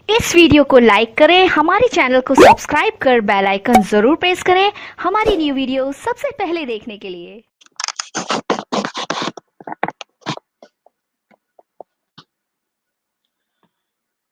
इस वीडियो को लाइक करें, हमारे चैनल को सब्सक्राइब कर बेल आइकन जरूर प्रेस करें हमारी न्यू वीडियो सबसे पहले देखने के लिए।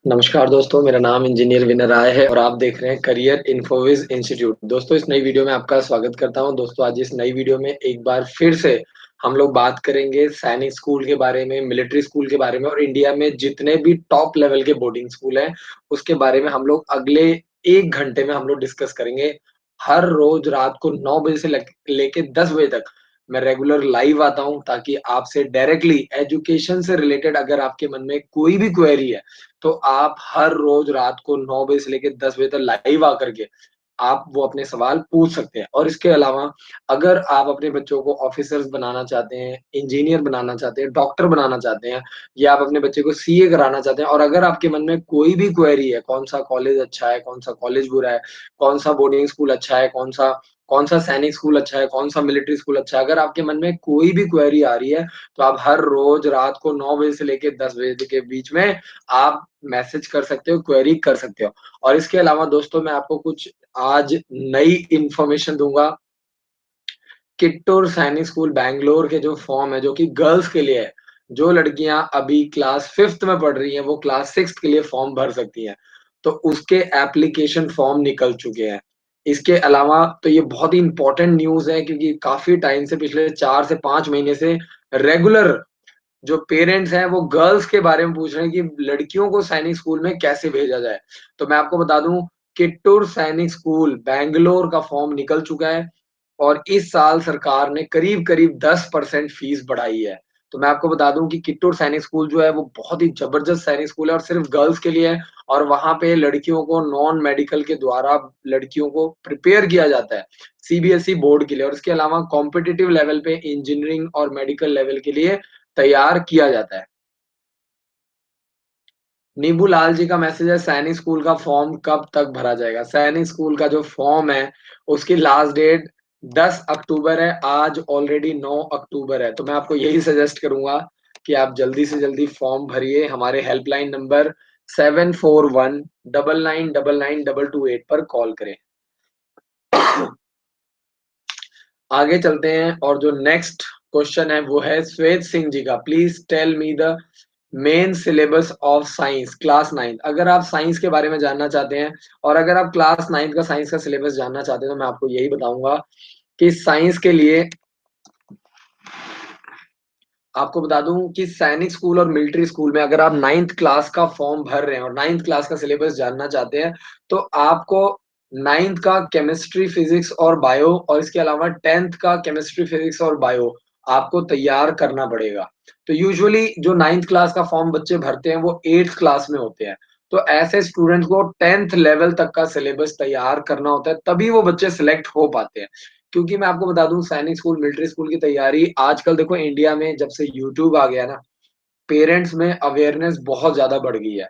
नमस्कार दोस्तों, मेरा नाम इंजीनियर विनय राय है और आप देख रहे हैं करियर इन्फोविज इंस्टीट्यूट। दोस्तों, इस नई वीडियो में आपका स्वागत करता हूं। दोस्तों, आज इस नई वीडियो में एक बार फिर से हम लोग बात करेंगे सैनिक स्कूल के बारे में, मिलिट्री स्कूल के बारे में और इंडिया में जितने भी टॉप लेवल के बोर्डिंग स्कूल हैं, उसके बारे में हम लोग अगले 1 घंटे में हम लोग डिस्कस करेंगे। हर रोज रात को 9 बजे से लेके 10 बजे तक मैं रेगुलर लाइव आता हूं, ताकि आपसे डायरेक्टली एजुकेशन से रिलेटेड अगर आपके मन में कोई भी क्वेरी है, तो आप हर रोज रात को 9 बजे से लेके 10 बजे तक लाइव आकर के आप वो अपने सवाल पूछ सकते हैं। और इसके अलावा अगर आप अपने बच्चों को ऑफिसर्स बनाना चाहते हैं, इंजीनियर बनाना चाहते हैं, डॉक्टर बनाना चाहते हैं, या आप अपने बच्चे को सीए कराना चाहते हैं और अगर आपके मन में कोई भी क्वेरी है, कौन-सा कॉलेज अच्छा है, कौन-सा कॉलेज बुरा है, कौन-सा बोर्डिंग स्कूल अच्छा है, कौन-सा सैनिक स्कूल अच्छा है, कौन-सा मिलिट्री स्कूल अच्छा है, अगर आपके मन में कोई भी क्वेरी आ रही है, तो आप हर रोज रात को 9 बजे से लेके 10 बजे के बीच में आप मैसेज कर सकते हो, क्वेरी कर सकते हो। और इसके अलावा दोस्तों, मैं आपको कुछ आज नई इन्फॉर्मेशन दूँगा। किट्टूर सैनिक स्कूल बैंगलोर के जो फॉर्म है, जो कि गर्ल्स के लिए है, जो लड़कियाँ अभी क्लास 5th में पढ़ रही हैं, वो क्लास 6th के लिए फॉर्म भर सकती हैं। तो उसके एप्लीकेशन फॉर्म निकल चुके हैं। इसके अलावा तो ये बहुत ही इम्पोर्टेंट न्यूज़ है, क्योंकि काफ़ी टाइम से पिछले 4 से 5 महीने से रेगुलर जो पेरेंट्स हैं वो गर्ल्स के बारे में पूछ रहे हैं कि लड़कियों को सैनिक स्कूल में कैसे भेजा जाए। तो मैं आपको बता दूँ, किट्टूर सैनिक स्कूल बैंगलोर का फॉर्म निकल चुका है और इस साल सरकार ने करीब-करीब 10% फीस बढ़ाई है। तो मैं आपको बता दूँ कि किट्टूर सैनिक स्कूल जो है वो बहुत ही ज़बरदस्त सैनिक स्कूल है और सिर्फ़ गर्ल्स के लिए है और वहाँ पे लड़कियों को नॉन मेडिकल के द्वारा लड़कियों को प्रिपेयर किया जाता है, सीबीएसई बोर्ड के लिए और इसके अलावा कॉम्पिटिटिव लेवल पे इंजीनियरिंग और मेडिकल लेवल के लिए तैयार किया जाता है। नीबू लाल जी का मैसेज है, सैनिक स्कूल का फॉर्म कब तक भरा जाएगा? सैनिक स्कूल का जो फॉर्म है, उसकी लास्ट डेट 10 अक्टूबर है, आज ऑलरेडी 9 अक्टूबर है। तो मैं आपको यही सजेस्ट करूँगा कि आप जल्दी से जल्दी फॉर्म भरिए। हमारे हेल्पलाइन नंबर 741 9999 228 पर कॉल करें। आगे चलते हैं और जो नेक्स्ट क्वेश्चन है वो है श्वेत सिंह जी का। Please tell me the main syllabus of science class 9th। अगर आप साइंस के बारे में जानना चाहते हैं और अगर आप क्लास 9th का साइंस का सिलेबस जानना चाहते हैं, तो मैं आपको यही बताऊंगा कि साइंस के लिए आपको बता दूं कि सैनिक स्कूल और मिलिट्री स्कूल में अगर आप 9th क्लास का फॉर्म भर रहे हैं और 9th क्लास का सिलेबस जानना चाहते हैं, तो आपको 9th का केमिस्ट्री, फिजिक्स और बायो और इसके अलावा 10th का केमिस्ट्री, फिजिक्स और बायो आपको तैयार करना पड़ेगा। तो यूजुअली जो 9th क्लास का फॉर्म बच्चे भरते हैं, वो 8th क्लास में होते हैं। तो ऐसे स्टूडेंट्स को 10th लेवल तक का सिलेबस तैयार करना होता है, तभी वो बच्चे सिलेक्ट हो पाते हैं। क्योंकि मैं आपको बता दूँ, सैनिक स्कूल, मिलिट्री स्कूल की तैयारी आजकल देखो इंडिया में जब से यूट्यूब आ गया ना, पेरेंट्स में अवेयरनेस बहुत ज़्यादा बढ़ गई है।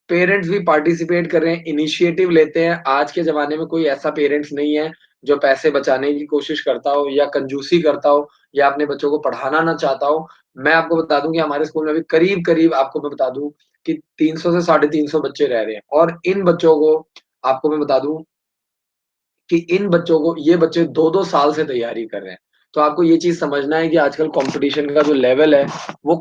पेरेंट्स भी पार्टिसिपेट कर रहे हैं, इनिशिएटिव लेते हैं। आज के ज़माने में कोई ऐसा पेरेंट्स नहीं है जो पैसे बचाने की कोशिश करता हो या कंजूसी करता हो या अपने बच्चों को पढ़ाना ना चाहता हो। मैं आपको बता दूँ कि हमारे स्कूल में अभी करीब-करीब आपको मैं बता दूँ कि 300 से 350 बच्चे रह रहे हैं और इन बच्चों को आपको मैं बता दूँ कि इन बच्चों को ये बच्चे 2-2 साल से तैयारी कर रहे हैं। तो आपको ये चीज़ समझना है कि आजकल कॉम्पिटिशन का जो लेवल है, वो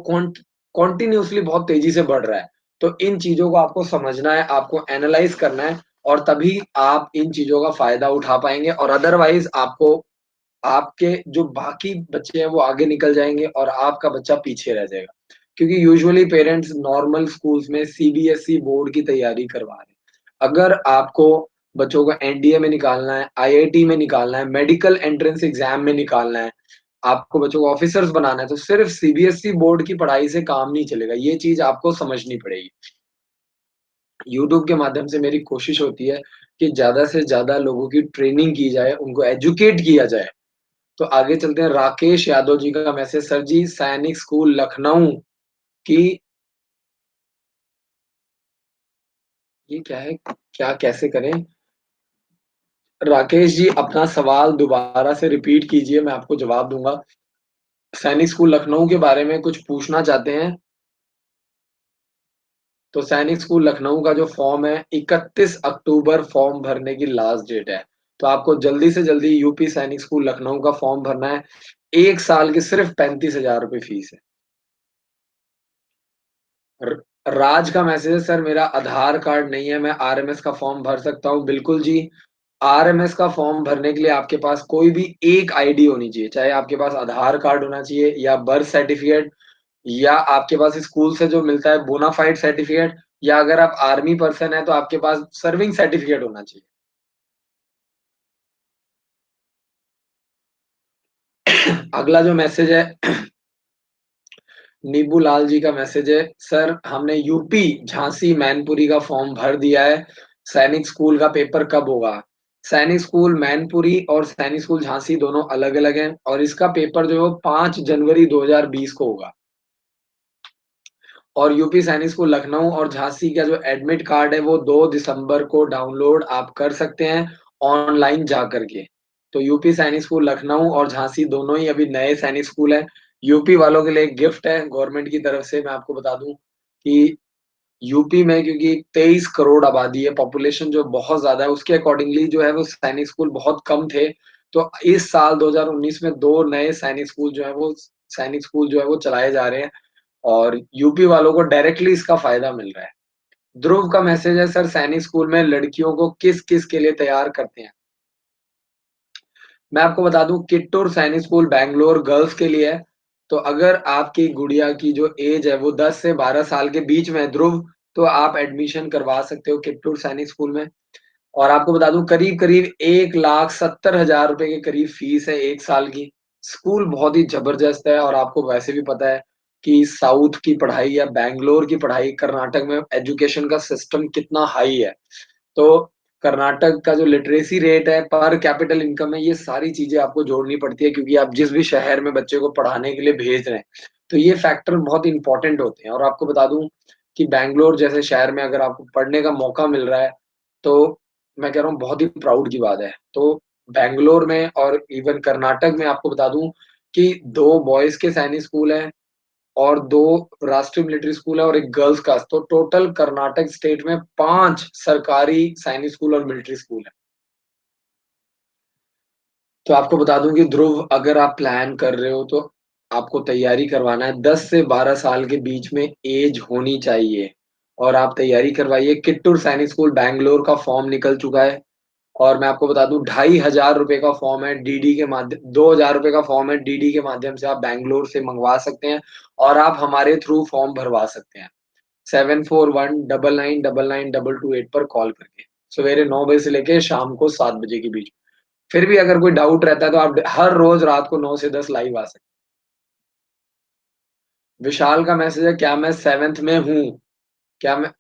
कॉन्टिन्यूअसली बहुत तेज़ी से बढ़ रहा है। तो इन चीज़ों को आपको समझना है, आपको एनालाइज़ करना है और तभी आप इन चीज़ों का फ़ायदा उठा पाएँगे और अदरवाइज़ आपको आपके जो बाकी बच्चे हैं, वो आगे निकल जाएँगे और आपका बच्चा पीछे रह जाएगा। क्योंकि यूजुअली पेरेंट्स नॉर्मल स्कूल्स में सीबीएसई बोर्ड की तैयारी करवा रहे हैं। अगर आपको बच्चों को एनडीए में निकालना है, आईआईटी में निकालना है, मेडिकल एंट्रेंस एग्ज़ाम में निकालना है, आपको बच्चों को ऑफिसर्स बनाना है, तो सिर्फ़ सीबीएसई बोर्ड की पढ़ाई से काम नहीं चलेगा। ये चीज़ आपको समझनी पड़ेगी। यूट्यूब के माध्यम से मेरी कोशिश होती है कि ज़्यादा से ज़्यादा लोगों की ट्रेनिंग की जाए, उनको एजुकेट किया जाए। तो आगे चलते हैं, राकेश यादव जी का मैसेज, सर जी सैनिक स्कूल लखनऊ की ये क्या है? क्या कैसे करें? राकेश जी अपना सवाल दोबारा से रिपीट कीजिए, मैं आपको जवाब दूँगा। सैनिक स्कूल लखनऊ के बारे में कुछ पूछना चाहते हैं, तो सैनिक स्कूल लखनऊ का जो फॉर्म है 31 अक्टूबर फॉर्म भरने की लास्ट डेट है। तो आपको जल्दी से जल्दी यूपी सैनिक स्कूल लखनऊ का फॉर्म भरना है। 1 साल की सिर्फ 35,000 रुपए फीस है। र राज का मैसेज है, सर मेरा आधार कार्ड नहीं है, मैं आरएमएस का फॉर्म भर सकता हूँ? बिल्कुल जी। आरएमएस का फॉर्म भरने के लिए आपके पास कोई भी एक आईडी होनी चाहिए, चाहे आपके पास आधार कार्ड होना चाहिए या बर्थ सर्टिफिकेट या आपके पास स्कूल से जो मिलता है बोनाफाइड सर्टिफिकेट, या अगर आप आर्मी पर्सन हैं तो आपके पास सर्विंग सर्टिफिकेट होना चाहिए। अगला जो मैसेज है नीबू लाल जी का मैसेज है, सर हमने यूपी झांसी मैनपुरी का फॉर्म भर दिया है, सैनिक स्कूल का पेपर कब होगा? सैनिक स्कूल मैनपुरी और सैनिक स्कूल झांसी दोनों अलग-अलग हैं और इसका पेपर जो है वो 5 जनवरी 2020 को होगा। और यूपी सैनिक स्कूल लखनऊ और झांसी का जो एडमिट कार्ड है वो 2 दिसंबर को डाउनलोड आप कर सकते हैं ऑनलाइन जा करके। तो यूपी सैनिक स्कूल लखनऊ और झांसी दोनों ही अभी नए सैनिक स्कूल हैं। यूपी वालों के लिए एक गिफ्ट है गवर्नमेंट की तरफ से, मैं आपको बता दूँ कि यूपी में क्योंकि 23 करोड़ आबादी है, पॉपुलेशन जो बहुत ज़्यादा है, उसके अकॉर्डिंगली जो है वो सैनिक स्कूल बहुत कम थे। तो इस साल 2019 में 2 नए सैनिक स्कूल जो है वो चलाए जा रहे हैं और यूपी वालों को डायरेक्टली इसका फ़ायदा मिल रहा है। ध्रुव का मैसेज है, सर सैनिक स्कूल में लड़कियों को किस-किस के लिए तैयार करते हैं? मैं आपको बता दूँ किट्टूर सैनिक स्कूल बैंगलोर गर्ल्स के लिए है। तो अगर आपकी गुड़िया की जो ऐज है वो 10 से 12 साल के बीच में है ध्रुव, तो आप एडमिशन करवा सकते हो किट्टूर सैनिक स्कूल में। और आपको बता दूँ करीब-करीब 1,70,000 रुपए के करीब फीस है 1 साल की। स्कूल बहुत ही ज़बरदस्त है और आपको वैसे भी पता है कि साउथ की पढ़ाई या बैंगलोर की पढ़ाई कर्नाटक में एजुकेशन का सिस्टम कितना हाई है। तो कर्नाटक का जो लिटरेसी रेट है, पर कैपिटल इनकम है, ये सारी चीज़ें आपको जोड़नी पड़ती है क्योंकि आप जिस भी शहर में बच्चे को पढ़ाने के लिए भेज रहे हैं, तो ये फैक्टर बहुत इम्पोर्टेंट होते हैं। और आपको बता दूँ कि बैंगलोर जैसे शहर में अगर आपको पढ़ने का मौका मिल रहा है, तो मैं कह रहा हूँ बहुत ही प्राउड की बात है। तो बैंगलोर में और इवन कर्नाटक में आपको बता दूँ कि 2 बॉयज़ के सैनिक स्कूल हैं और 2 राष्ट्रीय मिलिट्री स्कूल है और 1 गर्ल्स का। तो टोटल कर्नाटक स्टेट में 5 सरकारी सैनिक स्कूल और मिलिट्री स्कूल हैं। तो आपको बता दूँ कि ध्रुव अगर आप प्लान कर रहे हो तो आपको तैयारी करवाना है 10 से 12 साल के बीच में ऐज होनी चाहिए और आप तैयारी करवाइए। किट्टूर सैनिक स्कूल बैंगलोर का फॉर्म निकल चुका है और मैं आपको बता दूँ ₹2,500 का फॉर्म है डीडी के माध्य ₹2,000 का फॉर्म है डीडी के माध्यम से आप बैंगलोर से मँगवा सकते हैं और आप हमारे थ्रू फॉर्म भरवा सकते हैं। 7419992288 पर कॉल करके, सवेरे 9 बजे से लेके शाम को 7 बजे के बीच। फिर भी अगर कोई डाउट रहता है तो आप हर रोज़ रात को 9 से 10 लाइव आ सकते हैं। विशाल का मैसेज है, क्या मैं 7th में हूँ? क्या मैं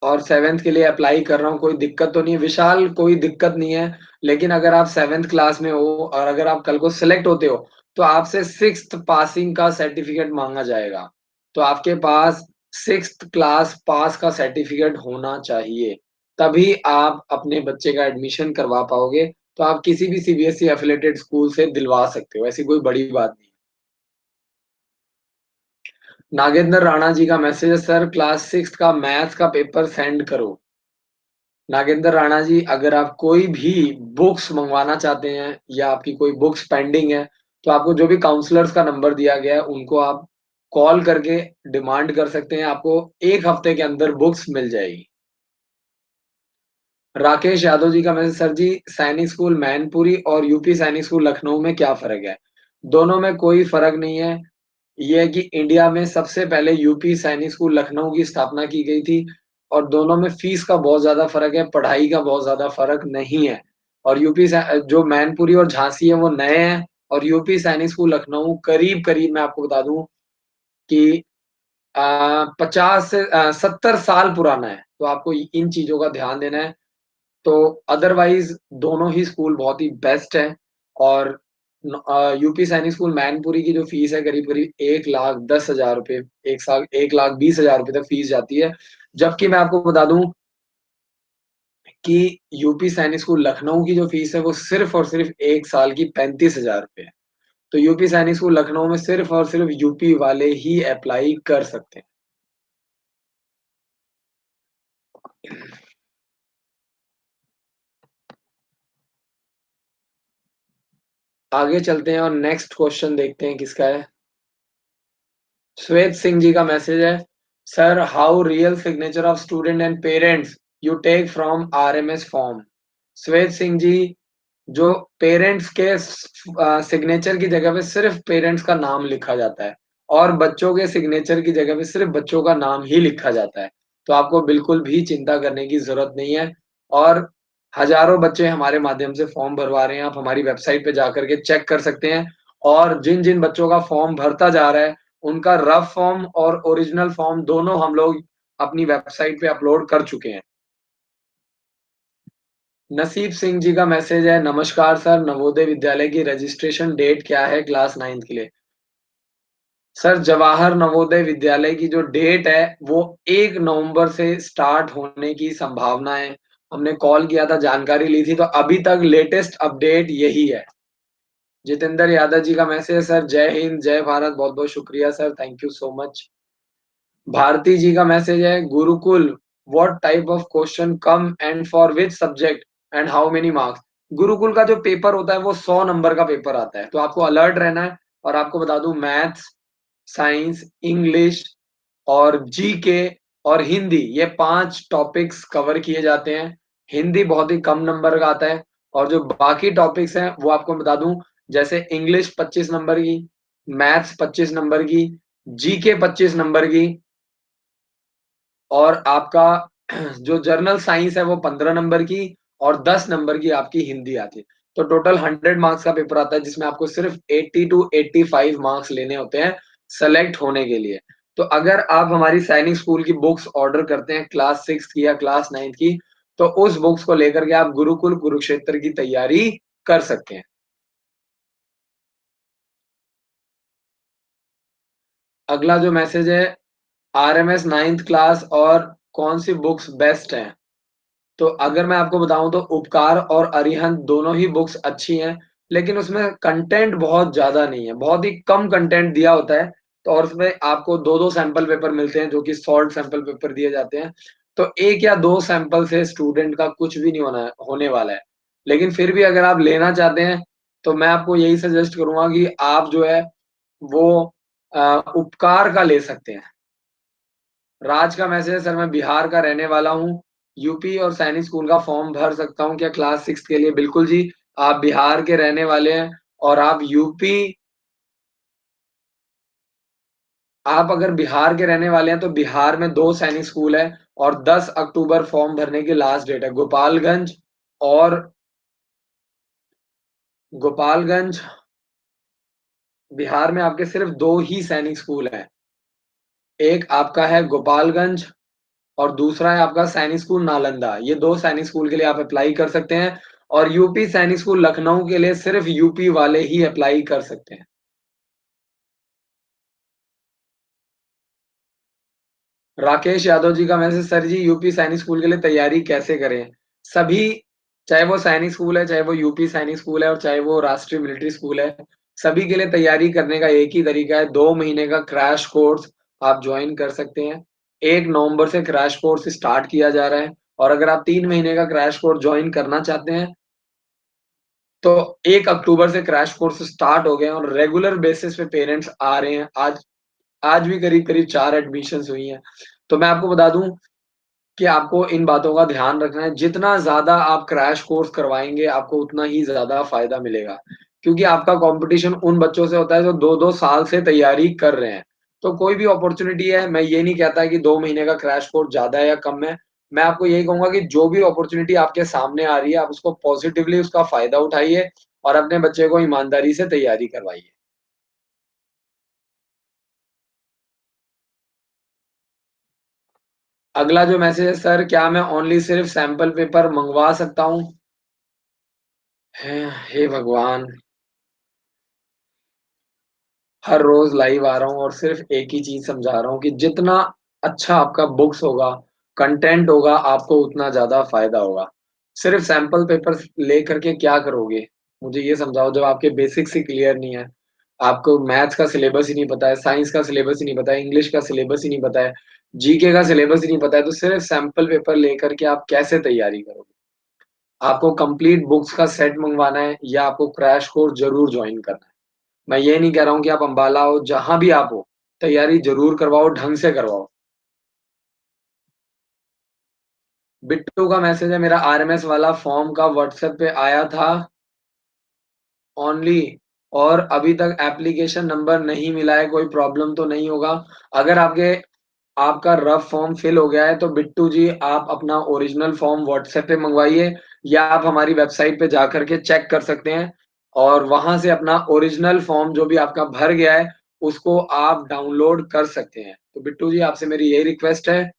और 7th के लिए अप्लाई कर रहा हूँ, कोई दिक्कत तो नहीं है? विशाल कोई दिक्कत नहीं है, लेकिन अगर आप 7th क्लास में हो और अगर आप कल को सिलेक्ट होते हो, तो आपसे 6th पासिंग का सर्टिफिकेट माँगा जाएगा। तो आपके पास 6th क्लास पास का सर्टिफिकेट होना चाहिए, तभी आप अपने बच्चे का एडमिशन करवा पाओगे। तो आप किसी भी सीबीएसई एफिलिएटेड स्कूल से दिलवा सकते हो, ऐसी कोई बड़ी बात नहीं है। नागेंद्र राणा जी का मैसेज है, सर क्लास 6th का मैथ्स का पेपर सेंड करो। नागेंद्र राणा जी, अगर आप कोई भी बुक्स मँगवाना चाहते हैं या आपकी कोई बुक्स पेंडिंग है, तो आपको जो भी काउंसलर्स का नंबर दिया गया है, उनको आप कॉल करके डिमांड कर सकते हैं, आपको 1 हफ्ते के अंदर बुक्स मिल जाएगी। राकेश यादव जी का मैसेज, सर जी सैनिक स्कूल मैनपुरी और यूपी सैनिक स्कूल लखनऊ में क्या फ़र्क है? दोनों में कोई फ़र्क नहीं है। ये है कि इंडिया में सबसे पहले यूपी सैनिक स्कूल लखनऊ की स्थापना की गई थी और दोनों में फीस का बहुत ज़्यादा फ़र्क है, पढ़ाई का बहुत ज़्यादा फ़र्क नहीं है। और जो मैनपुरी और झांसी है वो नए हैं और यूपी सैनिक स्कूल लखनऊ करीब-करीब मैं आपको बता दूँ कि 50 से 70 साल पुराना है। तो आपको इन चीज़ों का ध्यान देना है। तो अदरवाइज़ दोनों ही स्कूल बहुत ही बेस्ट हैं और यूपी सैनिक स्कूल मैनपुरी की जो फ़ीस है करीब-करीब 1,10,000 रुपए 1 साल 1,20,000 रुपए तक फ़ीस जाती है। जबकि मैं आपको बता दूँ कि यूपी सैनिक स्कूल लखनऊ की जो फ़ीस है वो सिर्फ़ और सिर्फ़ 1 साल की 35,000 रुपए है। तो यूपी सैनिक स्कूल लखनऊ में सिर्फ़ और सिर्फ़ यूपी वाले ही अप्लाई कर सकते हैं। आगे चलते हैं और नेक्स्ट क्वेश्चन देखते हैं किसका है। श्वेत सिंह जी का मैसेज है, sir how real signature of student and parents you take from RMS form. Shwet Singh जी, जो पेरेंट्स के सिग्नेचर की जगह पे सिर्फ पेरेंट्स का नाम लिखा जाता है और बच्चों के सिग्नेचर की जगह पे सिर्फ बच्चों का नाम ही लिखा जाता है। तो आपको बिल्कुल भी चिंता करने की ज़रूरत नहीं है और हज़ारों बच्चे हमारे माध्यम से फॉर्म भरवा रहे हैं। आप हमारी वेबसाइट पे जाकर के चेक कर सकते हैं और जिन-जिन बच्चों का फॉर्म भरता जा रहा है, उनका रफ फॉर्म और ओरिजिनल फॉर्म दोनों हम लोग अपनी वेबसाइट पे अपलोड कर चुके हैं। नसीब सिंह जी का मैसेज है, नमस्कार सर, नवोदय विद्यालय की रजिस्ट्रेशन डेट क्या है क्लास 9th के लिए? सर जवाहर नवोदय विद्यालय की जो डेट है वो 1 नवंबर से स्टार्ट होने की संभावना है। हमने कॉल किया था, जानकारी ली थी, तो अभी तक लेटेस्ट अपडेट यही है। जितेंद्र यादव जी का मैसेज है, सर जय हिंद, जय भारत, बहुत-बहुत शुक्रिया sir, thank you so much. Bharti ji का मैसेज है, Gurukul what type of question come and for which subject and how many marks. Gurukul का जो पेपर होता है वो 100 नंबर का पेपर आता है, तो आपको अलर्ट रहना है। और आपको बता दूं, मैथ्स, साइंस, इंग्लिश और जीके और हिंदी, ये 5 टॉपिक्स कवर किए जाते हैं। हिंदी बहुत ही कम नंबर का आता है और जो बाकी टॉपिक्स हैं वो आपको बता दूं, जैसे इंग्लिश 25 नंबर की, मैथ्स 25 नंबर की, जीके 25 नंबर की और आपका जो जर्नल साइंस है वो 15 नंबर की और 10 नंबर की आपकी हिंदी आती है। तो टोटल 100 मार्क्स का पेपर आता है जिसमें आपको सिर्फ 80 टू 85 मार्क्स लेने होते हैं सेलेक्ट होने के लिए। तो अगर आप हमारी सैनिक स्कूल की बुक्स ऑर्डर करते हैं क्लास 6 की या क्लास 9 की, तो उस बुक्स को लेकर के आप गुरुकुल कुरुक्षेत्र की तैयारी कर सकते हैं। अगला जो मैसेज है, आरएमएस 9th क्लास और कौन सी बुक्स बेस्ट हैं? तो अगर मैं आपको बताऊँ तो उपकार और अरिहंत दोनों ही बुक्स अच्छी हैं, लेकिन उसमें कंटेंट बहुत ज़्यादा नहीं है, बहुत ही कम कंटेंट दिया होता है। तो और उसमें आपको 2-2 सैंपल पेपर मिलते हैं जो कि सॉल्व सैंपल पेपर दिए जाते हैं। तो 1 या 2 सैंपल से स्टूडेंट का कुछ भी नहीं होने वाला है। लेकिन फिर भी अगर आप लेना चाहते हैं, तो मैं आपको यही सजेस्ट करूँगा कि आप जो है वो उपकार का ले सकते हैं। राज का मैसेज है, सर मैं बिहार का रहने वाला हूँ। यूपी और सैनिक स्कूल का फॉर्म भर सकता हूँ क्या क्लास 6 के लिए? बिल्कुल जी, आप बिहार के रहने वाले हैं और आप अगर बिहार के रहने वाले हैं तो बिहार में 2 सैनिक स्कूल है और 10 अक्टूबर फॉर्म भरने की लास्ट डेट है। और गोपालगंज बिहार में आपके सिर्फ 2 ही सैनिक स्कूल हैं। एक आपका है गोपालगंज और दूसरा है आपका सैनिक स्कूल नालंदा। ये 2 सैनिक स्कूल के लिए आप अप्लाई कर सकते हैं और यूपी सैनिक स्कूल लखनऊ के लिए सिर्फ यूपी वाले ही अप्लाई कर सकते हैं। राकेश यादव जी का मैसेज, सर जी यूपी सैनिक स्कूल के लिए तैयारी कैसे करें? सभी, चाहे वो सैनिक स्कूल है, चाहे वो यूपी सैनिक स्कूल है और चाहे वो राष्ट्रीय मिलिट्री स्कूल है, सभी के लिए तैयारी करने का एक ही तरीका है, 2 महीने का क्रैश कोर्स आप जॉइन कर सकते हैं। 1 नवंबर से क्रैश कोर्स स्टार्ट किया जा रहा है और अगर आप 3 महीने का क्रैश कोर्स जॉइन करना चाहते हैं, तो 1 अक्टूबर से क्रैश कोर्स स्टार्ट हो गए हैं और रेगुलर बेसिस पे पेरेंट्स आ रहे हैं। आज आज भी करीब-करीब 4 एडमिशन्स हुई हैं। तो मैं आपको बता दूँ कि आपको इन बातों का ध्यान रखना है। जितना ज़्यादा आप क्रैश कोर्स करवाएँगे, आपको उतना ही ज़्यादा फ़ायदा मिलेगा। क्योंकि आपका कॉम्पिटिशन उन बच्चों से होता है जो 2-2 साल से तैयारी कर रहे हैं। तो कोई भी अपॉर्च्युनिटी है, मैं ये नहीं कहता कि 2 महीने का क्रैश कोर्स ज़्यादा है या कम है। मैं आपको यही कहूँगा कि जो भी अपॉर्च्युनिटी आपके सामने आ रही है, आप उसको पॉज़िटिवली उसका फ़ायदा उठाइए और अपने बच्चे को ईमानदारी से तैयारी करवाइए। अगला जो मैसेज है, सर क्या मैं ओनली सिर्फ़ सैंपल पेपर मँगवा सकता हूँ? हे भगवान! हर रोज़ लाइव आ रहा हूँ और सिर्फ़ एक ही चीज़ समझा रहा हूँ कि जितना अच्छा आपका बुक्स होगा, कंटेंट होगा, आपको उतना ज़्यादा फ़ायदा होगा। सिर्फ़ सैंपल पेपर्स लेकर के क्या करोगे? मुझे ये समझाओ, जब आपके बेसिक्स ही क्लियर नहीं है, आपको मैथ्स का सिलेबस ही नहीं पता है, साइंस का सिलेबस ही नहीं पता है, इंग्लिश का सिलेबस ही नहीं पता है, जीके का सिलेबस ही नहीं पता है, तो सिर्फ सैंपल पेपर लेकर के आप कैसे तैयारी करोगे? आपको कंप्लीट बुक्स का सेट मँगवाना है या आपको क्रैश कोर्स ज़रूर जॉइन करना है। मैं ये नहीं कह रहा हूँ कि आप अम्बाला हो, जहाँ भी आप हो, तैयारी ज़रूर करवाओ, ढंग से करवाओ। बिट्टू का मैसेज है, मेरा आरएमएस वाला फॉर्म का व्हाट्सएप पे आया था ओनली, और अभी तक एप्लीकेशन नंबर नहीं मिला है, कोई प्रॉब्लम तो नहीं होगा? अगर आपका रफ फॉर्म फिल हो गया है तो बिट्टू जी आप अपना ओरिजिनल फॉर्म व्हाट्सएप पे मंगवाइए, या आप हमारी वेबसाइट पे जाकर के चेक कर सकते हैं और वहां से अपना ओरिजिनल फॉर्म जो भी आपका भर गया है उसको आप डाउनलोड कर सकते हैं। तो बिट्टू जी आपसे मेरी यही रिक्वेस्ट है,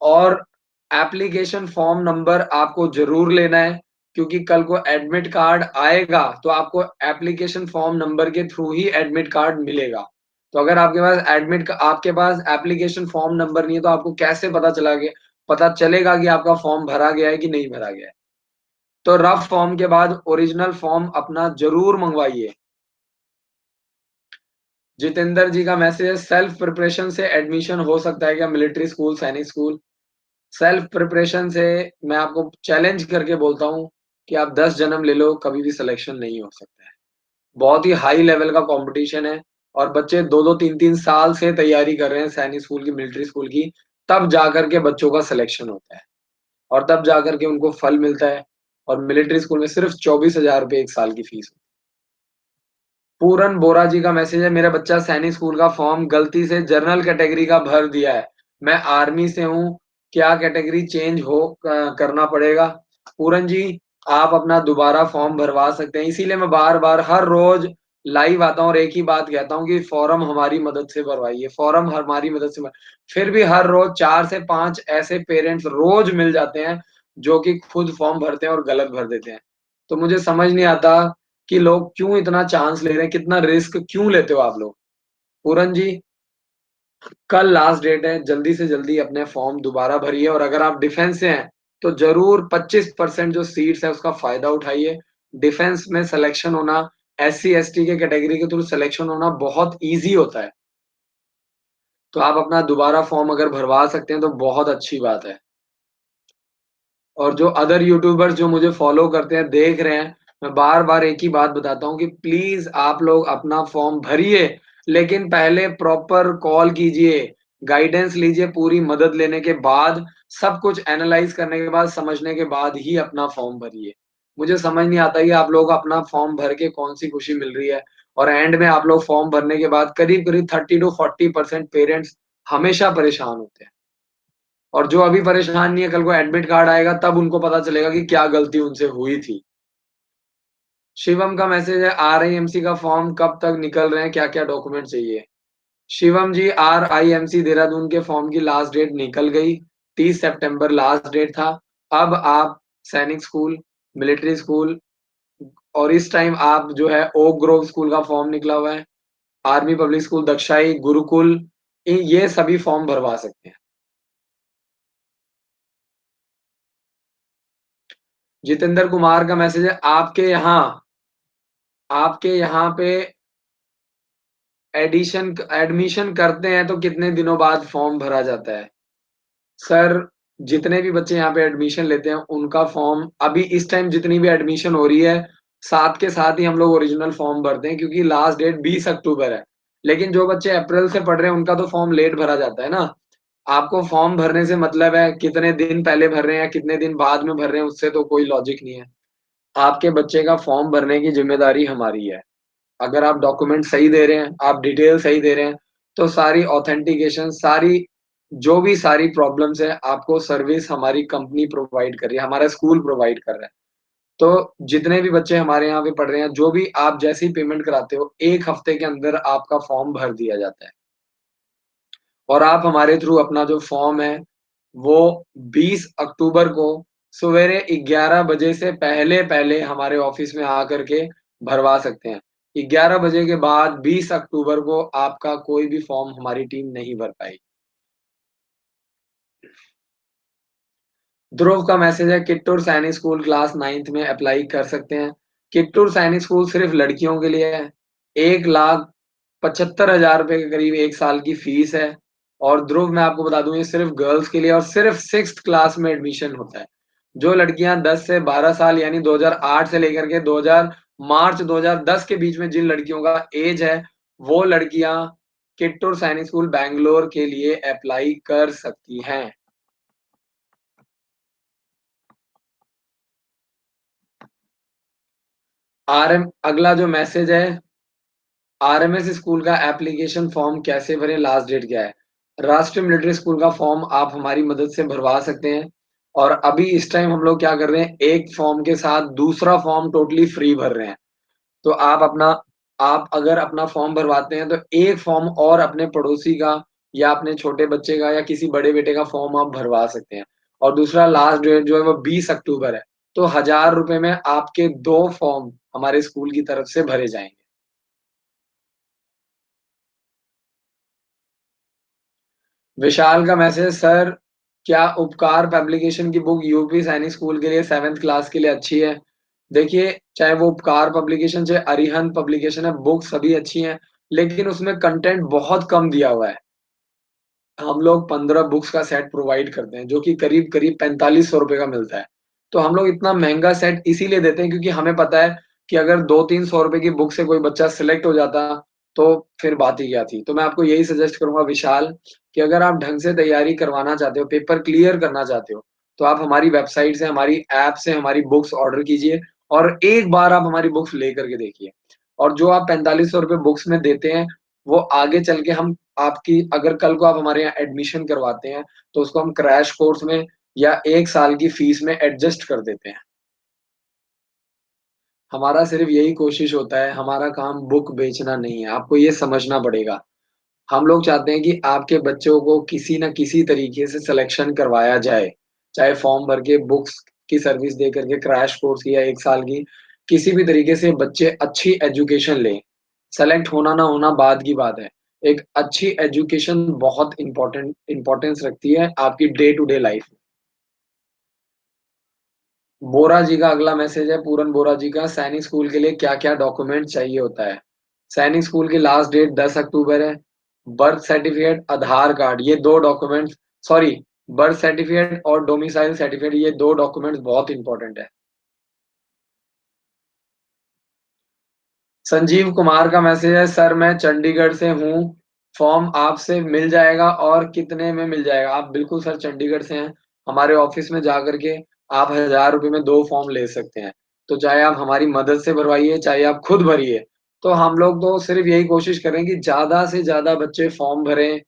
और एप्लीकेशन फॉर्म नंबर आपको ज़रूर लेना है, क्योंकि कल को एडमिट कार्ड आएगा, तो आपको एप्लीकेशन फॉर्म नंबर के थ्रू ही एडमिट कार्ड मिलेगा। तो अगर आपके पास एप्लीकेशन फॉर्म नंबर नहीं है, तो आपको कैसे पता चलेगा कि आपका फॉर्म भरा गया है कि नहीं भरा गया है? तो रफ फॉर्म के बाद ओरिजिनल फॉर्म अपना ज़रूर मँगवाइए। जितेंद्र जी का मैसेज है, सेल्फ प्रिपरेशन से एडमिशन हो सकता है क्या मिलिट्री स्कूल, सैनिक स्कूल? सेल्फ प्रिपरेशन से मैं आपको चैलेंज करके बोलता हूँ कि आप 10 जन्म ले लो, कभी भी सिलेक्शन नहीं हो सकता है। बहुत ही हाई लेवल का कॉम्पिटिशन है और बच्चे 2-2 3-3 साल से तैयारी कर रहे हैं सैनिक स्कूल की, मिलिट्री स्कूल की, तब जाकर के बच्चों का सिलेक्शन होता है और तब जाकर के उनको फल मिलता है, और मिलिट्री स्कूल में सिर्फ 24,000 रुपए 1 साल की फीस। पूरन बोरा जी का मैसेज है, मेरा बच्चा सैनिक स्कूल का फॉर्म गलती से जनरल कैटेगरी का भर दिया है। मैं आर्मी से हूँ, क्या कैटेगरी चेंज करना पड़ेगा? पूरन जी, आप अपना दोबारा फॉर्म भरवा सकते हैं। इसीलिए मैं बार-बार हर रोज़ लाइव आता हूँ और एक ही बात कहता हूँ कि फॉर्म हमारी मदद से भरवाइए, फॉर्म हमारी मदद से भर। फिर भी हर रोज़ 4 से 5 ऐसे पेरेंट्स रोज़ मिल जाते हैं, जो कि खुद फॉर्म भरते हैं और गलत भर देते हैं। तो मुझे समझ नहीं आता कि लोग क्यों इतना चांस ले रहे हैं, कितना रिस्क क्यों लेते हो आप लोग? पूरन जी, कल लास्ट डेट है, जल्दी से जल्दी अपने फॉर्म दोबारा भरिए, और अगर आप डिफेंस से हैं, तो ज़रूर 25% जो सीट्स है उसका फ़ायदा उठाइए। डिफेंस में सिलेक्शन होना, एससी-एसटी के कैटेगरी के थ्रू सिलेक्शन होना बहुत ईज़ी होता है। तो आप अपना दोबारा फॉर्म अगर भरवा सकते हैं तो बहुत अच्छी बात है। और जो अदर यूट्यूबर्स जो मुझे फ़ॉलो करते हैं, देख रहे हैं, मैं बार-बार एक ही बात बताता हूँ कि प्लीज़ आप लोग अपना फ़ॉर्म भरिए, लेकिन पहले प्रॉपर कॉल कीजिए, गाइडेंस लीजिए, पूरी मदद लेने के बाद, सब कुछ एनालाइज़ करने के बाद, समझने के बाद ही अपना फ़ॉर्म भरिए। मुझे समझ नहीं आता कि आप लोगों को अपना फ़ॉर्म भर के कौन-सी खुशी मिल रही है, और एंड में आप लोग फ़ॉर्म भरने के बाद करीब-करीब 30 टू 40% पेरेंट्स हमेशा परेशान होते हैं। और जो अभी परेशान नहीं है, कल को एडमिट कार्ड आएगा तब उनको पता चलेगा कि क्या गलती उनसे हुई थी। शिवम का मैसेज है, आरआईएमसी का फॉर्म कब तक निकल रहे हैं, क्या-क्या डॉक्यूमेंट चाहिए? शिवम जी, आरआईएमसी देहरादून के फॉर्म की लास्ट डेट निकल गई, 30 सितंबर लास्ट डेट था। अब आप सैनिक स्कूल, मिलिट्री स्कूल, और इस टाइम आप जो है ओक ग्रोव स्कूल का फॉर्म निकला हुआ है, आर्मी पब्लिक स्कूल, दक्षाई, गुरुकुल, ये सभी फॉर्म भरवा सकते हैं। जितेंद्र कुमार का मैसेज है, आपके यहाँ पे एडमिशन करते हैं तो कितने दिनों बाद फॉर्म भरा जाता है? सर, जितने भी बच्चे यहाँ पे एडमिशन लेते हैं, उनका फॉर्म अभी इस टाइम जितनी भी एडमिशन हो रही है, साथ के साथ ही हम लोग ओरिजिनल फॉर्म भरते हैं, क्योंकि लास्ट डेट 20 अक्टूबर है। लेकिन जो बच्चे अप्रैल से पढ़ रहे हैं, उनका तो फॉर्म लेट भरा जाता है ना। आपको फॉर्म भरने से मतलब है कितने दिन पहले भर रहे हैं या कितने दिन बाद में भर रहे हैं, उससे तो कोई लॉजिक नहीं है। आपके बच्चे का फॉर्म भरने की ज़िम्मेदारी हमारी है। अगर आप डॉक्यूमेंट सही दे रहे हैं, आप डिटेल सही दे रहे हैं, तो सारी ऑथेंटिकेशन, जो भी सारी प्रॉब्लम्स हैं, आपको सर्विस हमारी कंपनी प्रोवाइड कर रही है, हमारा स्कूल प्रोवाइड कर रहा है। तो जितने भी बच्चे हमारे यहाँ पे पढ़ रहे हैं, जो भी आप जैसे ही पेमेंट कराते हो, 1 हफ्ते के अंदर आपका फॉर्म भर दिया जाता है। और आप हमारे थ्रू अपना जो फॉर्म है, वो 20 अक्टूबर को सवेरे 11 बजे से पहले-पहले हमारे ऑफ़िस में आकर के भरवा सकते हैं। 11 बजे के बाद 20 अक्टूबर को आपका कोई भी फॉर्म हमारी टीम नहीं भर पाएगी। ध्रुव का मैसेज है, कित्तूर सैनिक स्कूल क्लास 9th में अप्लाई कर सकते हैं। कित्तूर सैनिक स्कूल सिर्फ़ लड़कियों के लिए है। 1,75,000 रुपए के करीब 1 साल की फ़ीस है। और ध्रुव मैं आपको बता दूँ ये सिर्फ़ गर्ल्स के लिए और सिर्फ़ 6th क्लास में एडमिशन होता है। जो लड़कियाँ 10 से 12 साल यानी 2008 से लेकर के 2000 मार्च 2010 के बीच में जिन लड़कियों का ऐज है, वो लड़कियाँ किट्टूर सैनिक स्कूल बैंगलोर के लिए अप्लाई कर सकती हैं। अगला जो मैसेज है, आरएमएस स्कूल का एप्लीकेशन फॉर्म कैसे भरें, लास्ट डेट क्या है? राष्ट्रीय मिलिट्री स्कूल का फॉर्म आप हमारी मदद से भरवा सकते हैं और अभी इस टाइम हम लोग क्या कर रहे हैं, एक फॉर्म के साथ दूसरा फॉर्म टोटली फ्री भर रहे हैं। तो आप अगर अपना फॉर्म भरवाते हैं तो एक फॉर्म और अपने पड़ोसी का या अपने छोटे बच्चे का या किसी बड़े बेटे का फॉर्म आप भरवा सकते हैं। और दूसरा लास्ट डेट जो है वो 20 अक्टूबर है। तो ₹1000 में आपके 2 फॉर्म हमारे स्कूल की तरफ से भरे जाएँगे। विशाल का मैसेज, सर क्या उपकार पब्लिकेशन की बुक यूपी सैनिक स्कूल के लिए 7th क्लास के लिए अच्छी है? देखिए, चाहे वो उपकार पब्लिकेशन चाहे अरिहंत पब्लिकेशन है, बुक सभी अच्छी हैं, लेकिन उसमें कंटेंट बहुत कम दिया हुआ है। हम लोग 15 बुक्स का सेट प्रोवाइड करते हैं, जो कि करीब-करीब ₹4500 का मिलता है। तो हम लोग इतना महँगा सेट इसीलिए देते हैं क्योंकि हमें पता है कि अगर 2-300 की बुक से कोई बच्चा सिलेक्ट हो जाता, तो फिर बात ही क्या थी। तो मैं आपको यही सजेस्ट करूँगा विशाल कि अगर आप ढंग से तैयारी करवाना चाहते हो, पेपर क्लियर करना चाहते हो, तो आप हमारी वेबसाइट से, हमारी ऐप से हमारी बुक्स ऑर्डर कीजिए और एक बार आप हमारी बुक्स लेकर के देखिए। और जो आप ₹4500 बुक्स में देते हैं, वो आगे चल के हम आपकी अगर कल को आप हमारे यहाँ एडमिशन करवाते हैं, तो उसको हम क्रैश कोर्स में या 1 साल की फीस में एडजस्ट कर देते हैं। हमारा सिर्फ़ यही कोशिश होता है, हमारा काम बुक बेचना नहीं है, आपको ये समझना पड़ेगा। हम लोग चाहते हैं कि आपके बच्चों को किसी न किसी तरीके से सिलेक्शन करवाया जाए, चाहे फॉर्म भर के बुक्स की सर्विस दे करके क्रैश कोर्स की या 1 साल की, किसी भी तरीके से बच्चे अच्छी एजुकेशन लें। सेलेक्ट होना ना होना बाद की बात है। एक अच्छी एजुकेशन बहुत इम्पोर्टेंस रखती है आपकी डे टू डे लाइफ़ में। बोरा जी का अगला मैसेज है, पूरन बोरा जी का, सैनिक स्कूल के लिए क्या-क्या डॉक्यूमेंट चाहिए होता है? सैनिक स्कूल की लास्ट डेट 10 अक्टूबर है। बर्थ सर्टिफ़िकेट, आधार कार्ड ये 2 डॉक्यूमेंट्स, सॉरी, बर्थ सर्टिफ़िकेट और डोमिसाइल सर्टिफ़िकेट ये 2 डॉक्यूमेंट्स बहुत इम्पोर्टेंट है। संजीव कुमार का मैसेज है, सर मैं चंडीगढ़ से हूँ, फॉर्म आपसे मिल जाएगा और कितने में मिल जाएगा? आप बिल्कुल सर चंडीगढ़ से हैं, हमारे ऑफ़िस में जाकर के आप ₹1000 में 2 फॉर्म ले सकते हैं। तो चाहे आप हमारी मदद से भरवाइए, चाहे आप खुद भरिए। तो हम लोग तो सिर्फ़ यही कोशिश करें कि ज़्यादा से ज़्यादा बच्चे फॉर्म भरें,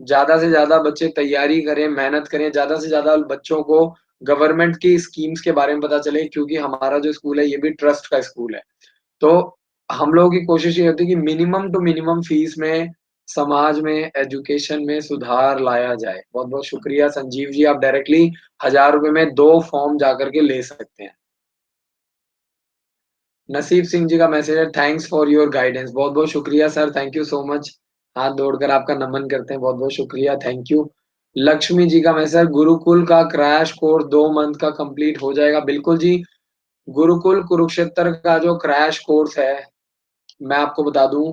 ज़्यादा से ज़्यादा बच्चे तैयारी करें, मेहनत करें, ज़्यादा से ज़्यादा बच्चों को गवर्नमेंट की स्कीम्स के बारे में पता चले क्योंकि हमारा जो स्कूल है ये भी ट्रस्ट का स्कूल है। तो हम लोगों की कोशिश ये होती है कि मिनिमम टू मिनिमम फीस में समाज में, एजुकेशन में सुधार लाया जाए। बहुत-बहुत शुक्रिया संजीव जी, आप डायरेक्टली ₹1000 में 2 फॉर्म जाकर के ले सकते हैं। नसीब सिंह जी का मैसेज है, थैंक्स फॉर योर गाइडेंस। बहुत-बहुत शुक्रिया sir, thank you so much. हाथ जोड़कर आपका नमन करते हैं, बहुत-बहुत शुक्रिया, थैंक यू। लक्ष्मी जी का मैसेज है, गुरुकुल का क्रैश कोर्स 2 मंथ का कंप्लीट हो जाएगा। बिल्कुल जी, गुरुकुल कुरुक्षेत्र का जो क्रैश कोर्स है, मैं आपको बता दूँ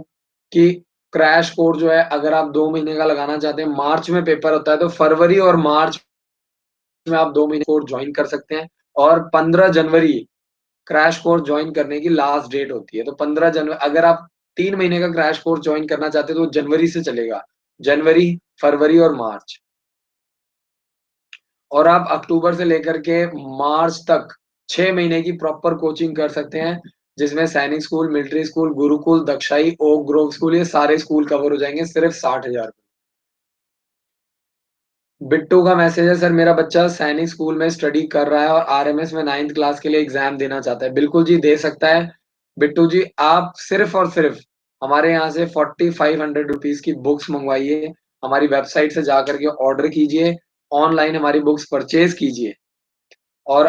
कि क्रैश कोर्स जो है अगर आप 2 महीने का लगाना चाहते हैं, मार्च में पेपर होता है, तो फरवरी और मार्च में आप 2 महीने कोर्स जॉइन कर सकते हैं और 15 जनवरी क्रैश कोर्स जॉइन करने की लास्ट डेट होती है। तो 15 जनव अगर आप 3 महीने का क्रैश कोर्स जॉइन करना चाहते हैं, तो जनवरी से चलेगा। जनवरी, फरवरी और मार्च। और आप अक्टूबर से लेकर के मार्च तक 6 महीने की प्रॉपर कोचिंग कर सकते हैं, जिसमें Sainik school, military school, Gurukul, दक्षाई, ओक ग्रोव स्कूल ये सारे स्कूल कवर हो जाएँगे सिर्फ़ 60,000। बिट्टू का मैसेज है, सर मेरा बच्चा सैनिक स्कूल में स्टडी कर रहा है और आरएमएस में 9th क्लास के लिए एग्ज़ाम देना चाहता है। बिल्कुल जी, दे सकता है। बिट्टू जी, आप सिर्फ़ और सिर्फ़ हमारे यहाँ से ₹4500 की बुक्स मँगवाइए, हमारी वेबसाइट से जाकर के ऑर्डर कीजिए, ऑनलाइन हमारी बुक्स परचेज़ कीजिए और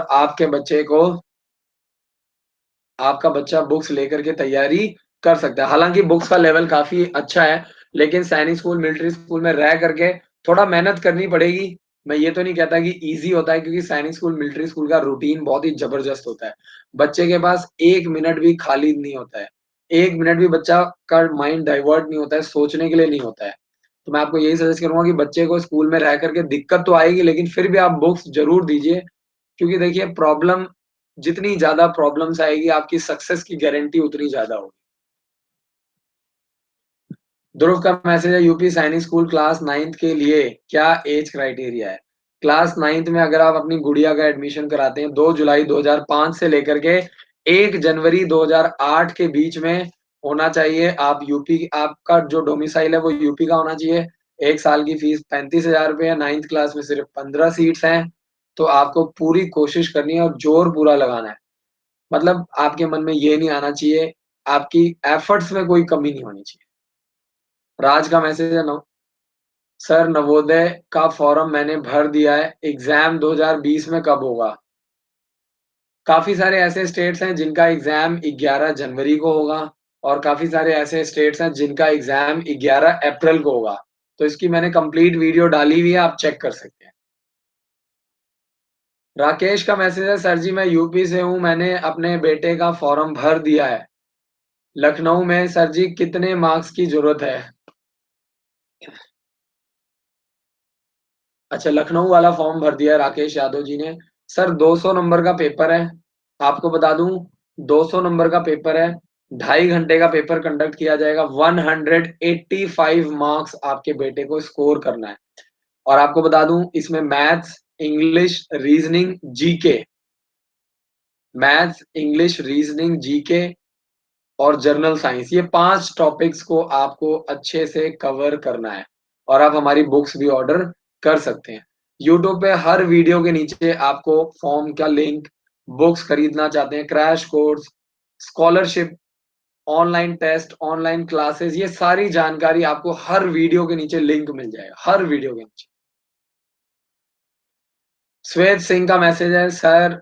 आपका बच्चा बुक्स लेकर के तैयारी कर सकता है। हालाँकि बुक्स का लेवल काफ़ी अच्छा है, लेकिन सैनिक स्कूल, मिलिट्री स्कूल में रह करके थोड़ा मेहनत करनी पड़ेगी। मैं ये तो नहीं कहता कि ईज़ी होता है क्योंकि सैनिक स्कूल, मिलिट्री स्कूल का रूटीन बहुत ही ज़बरदस्त होता है। बच्चे के पास 1 मिनट भी खाली नहीं होता है। 1 मिनट भी बच्चा का माइंड डाइवर्ट नहीं होता है, सोचने के लिए नहीं होता है। तो मैं आपको यही सजेस्ट करूँगा कि बच्चे को स्कूल में रह कर के दिक्कत तो आएगी, लेकिन फिर भी आप बुक्स ज़रूर दीजिए, क्योंकि देखिए प्रॉब्लम जितनी ज़्यादा प्रॉब्लम्स आएगी, आपकी सक्सेस की गारंटी उतनी ज़्यादा होगी। ध्रुव का मैसेज है, यूपी सैनिक स्कूल क्लास 9th के लिए क्या एज क्राइटेरिया है? क्लास 9th में अगर आप अपनी गुड़िया का एडमिशन कराते हैं 2 जुलाई 2005 से लेकर के 1 जनवरी 2008 के बीच में होना चाहिए। आप यूपी, आपका जो डोमिसाइल है वो यूपी का होना चाहिए। 1 साल की फीस 35,000 रुपए है, 9th क्लास में सिर्फ 15 सीट्स हैं, तो आपको पूरी कोशिश करनी है और ज़ोर पूरा लगाना है। मतलब आपके मन में ये नहीं आना चाहिए, आपकी एफर्ट्स में कोई कमी नहीं होनी चाहिए। राज का मैसेज है, न सर नवोदय का फॉर्म मैंने भर दिया है, एग्ज़ाम 2020 में कब होगा? काफ़ी सारे ऐसे स्टेट्स हैं जिनका एग्ज़ाम 11 जनवरी को होगा और काफ़ी सारे ऐसे स्टेट्स हैं जिनका एग्ज़ाम 11 अप्रैल को होगा। तो इसकी मैंने कंप्लीट वीडियो डाली हुई है, आप चेक कर सकते हैं। राकेश का मैसेज है, सर जी मैं यूपी से हूँ, मैंने अपने बेटे का फॉर्म भर दिया है। लखनऊ में सर जी कितने मार्क्स की ज़रूरत है? अच्छा, लखनऊ वाला फॉर्म भर दिया है राकेश यादव जी ने। सर 200 नंबर का पेपर है। आपको बता दूँ 200 नंबर का पेपर है, 2.5 घंटे का पेपर कंडक्ट किया जाएगा, 185 मार्क्स आपके बेटे को स्कोर करना है। और आपको बता दूँ इसमें maths, English, reasoning, GK, maths, English, reasoning, GK और जनरल साइंस, ये 5 टॉपिक्स को आपको अच्छे से कवर करना है और आप हमारी बुक्स भी ऑर्डर कर सकते हैं। यूट्यूब पे हर वीडियो के नीचे आपको फॉर्म का लिंक, बुक्स खरीदना चाहते हैं, crash course, scholarship, online test, online classes, ये सारी जानकारी आपको हर वीडियो के नीचे लिंक मिल जाएगा, हर वीडियो के नीचे। श्वेत सिंह का मैसेज है, सर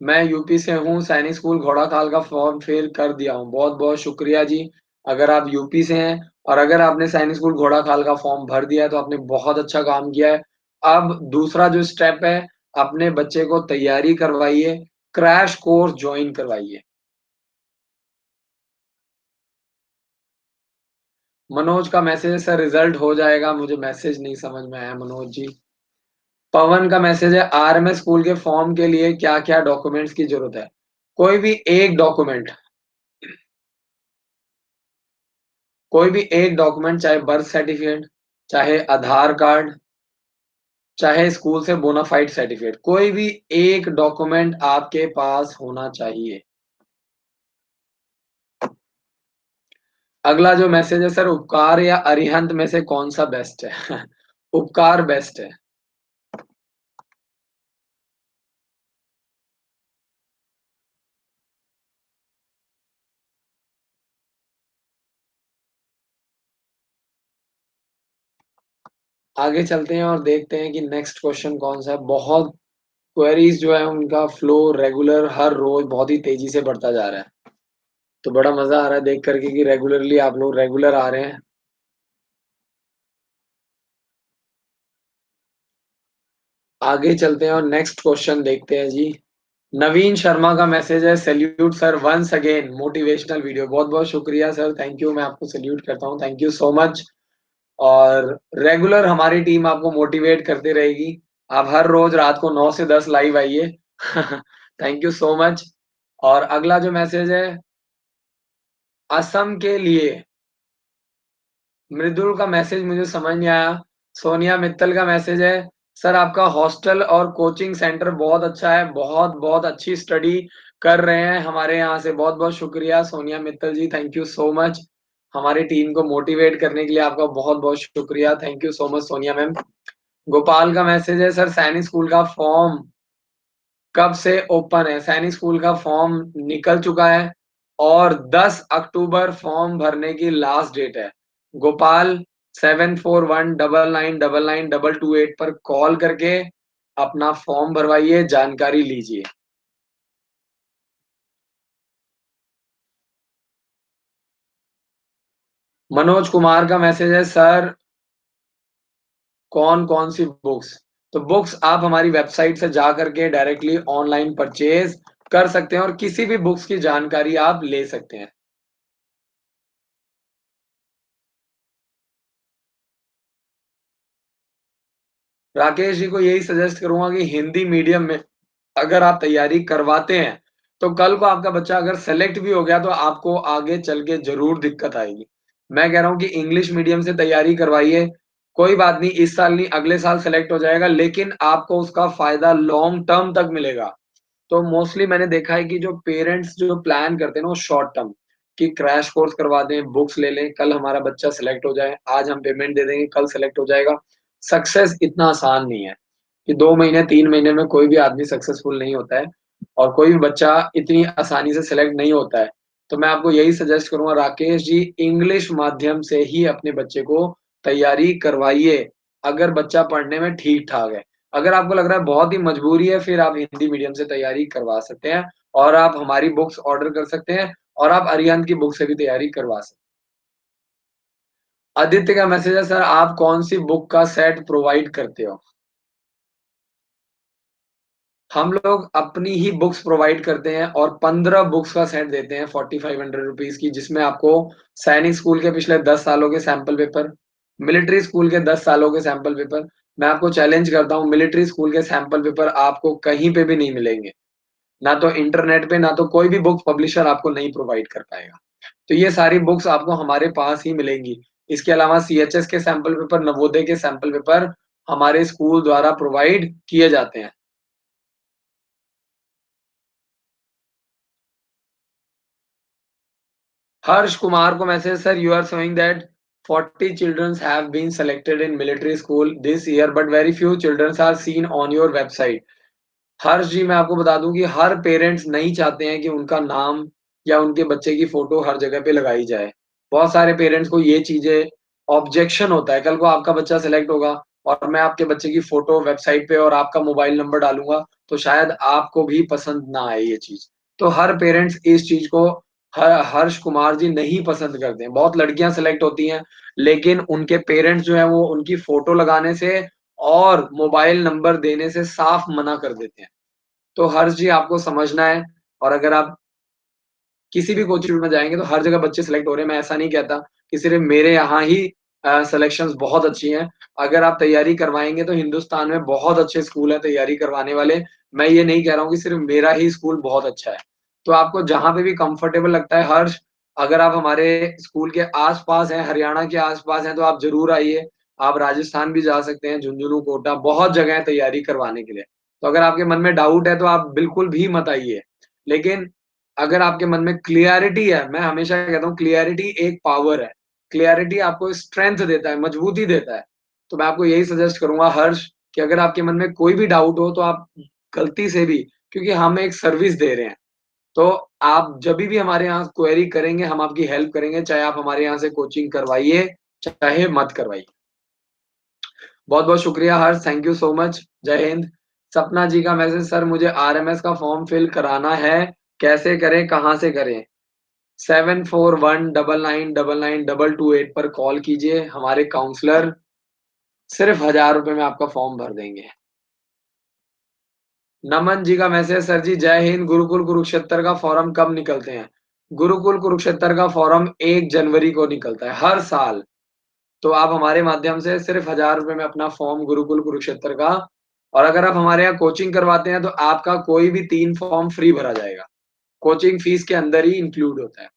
मैं यूपी से हूँ, सैनिक स्कूल घोड़ाखाल का फॉर्म फिल कर दिया हूँ। बहुत-बहुत शुक्रिया जी। अगर आप यूपी से हैं और अगर आपने सैनिक स्कूल घोड़ाखाल का फॉर्म भर दिया है, तो आपने बहुत अच्छा काम किया है। अब दूसरा जो स्टेप है, अपने बच्चे को तैयारी करवाइए, क्रैश कोर्स जॉइन करवाइए। मनोज का मैसेज है, सर रिजल्ट हो जाएगा, मुझे मैसेज नहीं समझ में आया मनोज जी। पवन का मैसेज है, आरएमएस स्कूल के फॉर्म के लिए क्या-क्या डॉक्यूमेंट्स की ज़रूरत है? कोई भी एक डॉक्यूमेंट, कोई भी एक डॉक्यूमेंट, चाहे बर्थ सर्टिफिकेट, चाहे आधार कार्ड, चाहे स्कूल से बोनाफाइड सर्टिफिकेट, कोई भी एक डॉक्यूमेंट आपके पास होना चाहिए। अगला जो मैसेज है, सर उपकार या अरिहंत में से कौन-सा बेस्ट है? उपकार बेस्ट है। आगे चलते हैं और देखते हैं कि नेक्स्ट क्वेश्चन कौन-सा है। बहुत क्वेरीज़ जो है उनका फ्लो रेगुलर हर रोज़ बहुत ही तेज़ी से बढ़ता जा रहा है। तो बड़ा मज़ा आ रहा है देख कर के कि रेगुलरली आप लोग रेगुलर आ रहे हैं। आगे चलते हैं और नेक्स्ट क्वेश्चन देखते हैं जी। नवीन शर्मा का मैसेज है, salute sir once again motivational video. बहुत-बहुत शुक्रिया सर, थैंक यू, मैं आपको सैल्यूट करता हूँ, थैंक यू सो मच। और रेगुलर हमारी टीम आपको मोटिवेट करती रहेगी। आप हर रोज़ रात को 9 से 10 लाइव आइए। Thank you so much. और अगला जो मैसेज है, असम के लिए मृदुल का मैसेज मुझे समझ नहीं आया। सोनिया मित्तल का मैसेज है, सर आपका हॉस्टल और कोचिंग सेंटर बहुत अच्छा है, बहुत-बहुत अच्छी स्टडी कर रहे हैं हमारे यहाँ से। बहुत-बहुत शुक्रिया सोनिया मित्तल जी, थैंक यू सो मच। हमारी टीम को मोटिवेट करने के लिए आपका बहुत-बहुत शुक्रिया। Thank you so much Sonia ma'am. Gopal का मैसेज है, सर सैनिक स्कूल का फॉर्म कब से ओपन है? सैनिक स्कूल का फॉर्म निकल चुका है और 10 अक्टूबर फॉर्म भरने की लास्ट डेट है। गोपाल 7419999928 पर कॉल करके अपना फॉर्म भरवाइए, जानकारी लीजिए। मनोज कुमार का मैसेज है, सर कौन-कौन सी बुक्स? तो बुक्स आप हमारी वेबसाइट से जा करके डायरेक्टली ऑनलाइन परचेज़ कर सकते हैं और किसी भी बुक्स की जानकारी आप ले सकते हैं। राकेश जी को यही सजेस्ट करूँगा कि हिंदी मीडियम में अगर आप तैयारी करवाते हैं, तो कल को आपका बच्चा अगर सेलेक्ट भी हो गया तो आपको आगे चल के ज़रूर दिक्कत आएगी। मैं कह रहा हूँ कि इंग्लिश मीडियम से तैयारी करवाइए, कोई बात नहीं इस साल नहीं अगले साल सेलेक्ट हो जाएगा लेकिन आपको उसका फ़ायदा लॉन्ग टर्म तक मिलेगा। तो मोस्टली मैंने देखा है कि जो पेरेंट्स जो प्लान करते हैं ना वो शॉर्ट टर्म कि क्रैश कोर्स करवा दें, बुक्स ले लें, कल हमारा बच्चा सेलेक्ट हो जाए, आज हम पेमेंट दे देंगे, कल सेलेक्ट हो जाएगा। सक्सेस इतना आसान नहीं है कि 2 महीने, 3 महीने में कोई भी आदमी सक्सेसफुल नहीं होता है और कोई भी बच्चा इतनी आसानी से सेलेक्ट नहीं होता है। तो मैं आपको यही सजेस्ट करूँगा राकेश जी इंग्लिश माध्यम से ही अपने बच्चे को तैयारी करवाइए, अगर बच्चा पढ़ने में ठीक-ठाक है। अगर आपको लग रहा है बहुत ही मजबूरी है, फिर आप हिंदी मीडियम से तैयारी करवा सकते हैं और आप हमारी बुक्स ऑर्डर कर सकते हैं और आप अरिहंत की बुक से भी तैयारी करवा सकते हैं। आदित्य का मैसेज है सर आप कौन-सी बुक का सेट प्रोवाइड करते हो? हम लोग अपनी ही बुक्स प्रोवाइड करते हैं और 15 बुक्स का सेट देते हैं 4500 रुपीज़ की जिसमें आपको सैनिक स्कूल के पिछले 10 सालों के सैंपल पेपर, मिलिट्री स्कूल के 10 सालों के सैंपल पेपर, मैं आपको चैलेंज करता हूँ मिलिट्री स्कूल के सैंपल पेपर आपको कहीं पे भी नहीं मिलेंगे। ना तो इंटरनेट पे, ना तो कोई भी बुक पब्लिशर आपको नहीं प्रोवाइड कर पाएगा। तो ये सारी बुक्स आपको हमारे पास ही मिलेंगी। इसके अलावा सीएचएस के सैंपल पेपर, नवोदय के सैंपल पेपर हमारे स्कूल द्वारा प्रोवाइड किए जाते हैं। हर्ष कुमार को message sir you are showing that 40 children have been selected in military school this year but very few children are seen on your website. हर्ष जी मैं आपको बता दूं कि हर पेरेंट्स नहीं चाहते हैं कि उनका नाम या उनके बच्चे की फोटो हर जगह पे लगाई जाए। बहुत सारे पेरेंट्स को ये चीजें ऑब्जेक्शन होता है। कल को आपका बच्चा सेलेक्ट होगा और मैं आपके बच्चे की फोटो वेबसाइट पे और आपका मोबाइल नंबर डालूंगा तो शायद आपको भी पसंद ना आए ये चीज। तो हर पेरेंट्स इस चीज को हर्ष कुमार जी नहीं पसंद करते हैं। बहुत लड़कियां सेलेक्ट होती हैं लेकिन उनके पेरेंट्स जो है वो उनकी फोटो लगाने से और मोबाइल नंबर देने से साफ मना कर देते हैं। तो हर्ष जी आपको समझना है और अगर आप किसी भी कोचिंग में जाएँगे तो हर जगह बच्चे सेलेक्ट हो रहे हैं। मैं ऐसा नहीं कहता कि सिर्फ़ मेरे यहाँ ही सिलेक्शंस बहुत अच्छी हैं। अगर आप तैयारी करवाएँगे तो हिंदुस्तान में बहुत अच्छे स्कूल हैं तैयारी करवाने वाले। मैं ये नहीं कह रहा हूँ कि सिर्फ़ मेरा ही स्कूल बहुत अच्छा है। तो आपको जहाँ पे भी कंफर्टेबल लगता है हर्ष, अगर आप हमारे स्कूल के आस-पास हैं, हरियाणा के आस-पास हैं तो आप ज़रूर आइए। आप राजस्थान भी जा सकते हैं, झुंझुनू, कोटा बहुत जगह है तैयारी करवाने के लिए। तो अगर आपके मन में डाउट है तो आप बिल्कुल भी मत आइए। लेकिन अगर आपके मन में क्लैरिटी है, मैं हमेशा कहता हूँ क्लैरिटी एक पावर है। क्लैरिटी आपको स्ट्रेंथ देता है, मजबूती देता है। तो मैं आपको यही सजेस्ट करूँगा हर्ष कि अगर आपके मन में कोई भी डाउट हो तो आप गलती से भी क्योंकि हम एक सर्विस दे रहे हैं, तो आप जभी भी हमारे यहाँ क्वेरी करेंगे, हम आपकी हेल्प करेंगे, चाहे आप हमारे यहाँ से कोचिंग करवाइए, चाहे मत करवाइए। बहुत-बहुत शुक्रिया हर्ष, थैंक यू सो मच। जय हिंद। सपना जी का मैसेज सर मुझे आरएमएस का फॉर्म फिल कराना है, कैसे करें, कहाँ से करें? 7419992228 पर कॉल कीजिए, हमारे काउंसलर सिर्फ़ ₹1000 में आपका फॉर्म भर देंगे। नमन जी का मैसेज सर जी जय हिंद, गुरुकुल कुरुक्षेत्र का फॉर्म कब निकलते हैं? गुरुकुल कुरुक्षेत्र का फॉर्म 1 जनवरी को निकलता है, हर साल। तो आप हमारे माध्यम से सिर्फ़ ₹1000 में अपना फॉर्म गुरुकुल कुरुक्षेत्र का और अगर आप हमारे यहाँ कोचिंग करवाते हैं तो आपका कोई भी 3 फॉर्म फ्री भरा जाएगा। कोचिंग फीस के अंदर ही इंक्लूड होता है।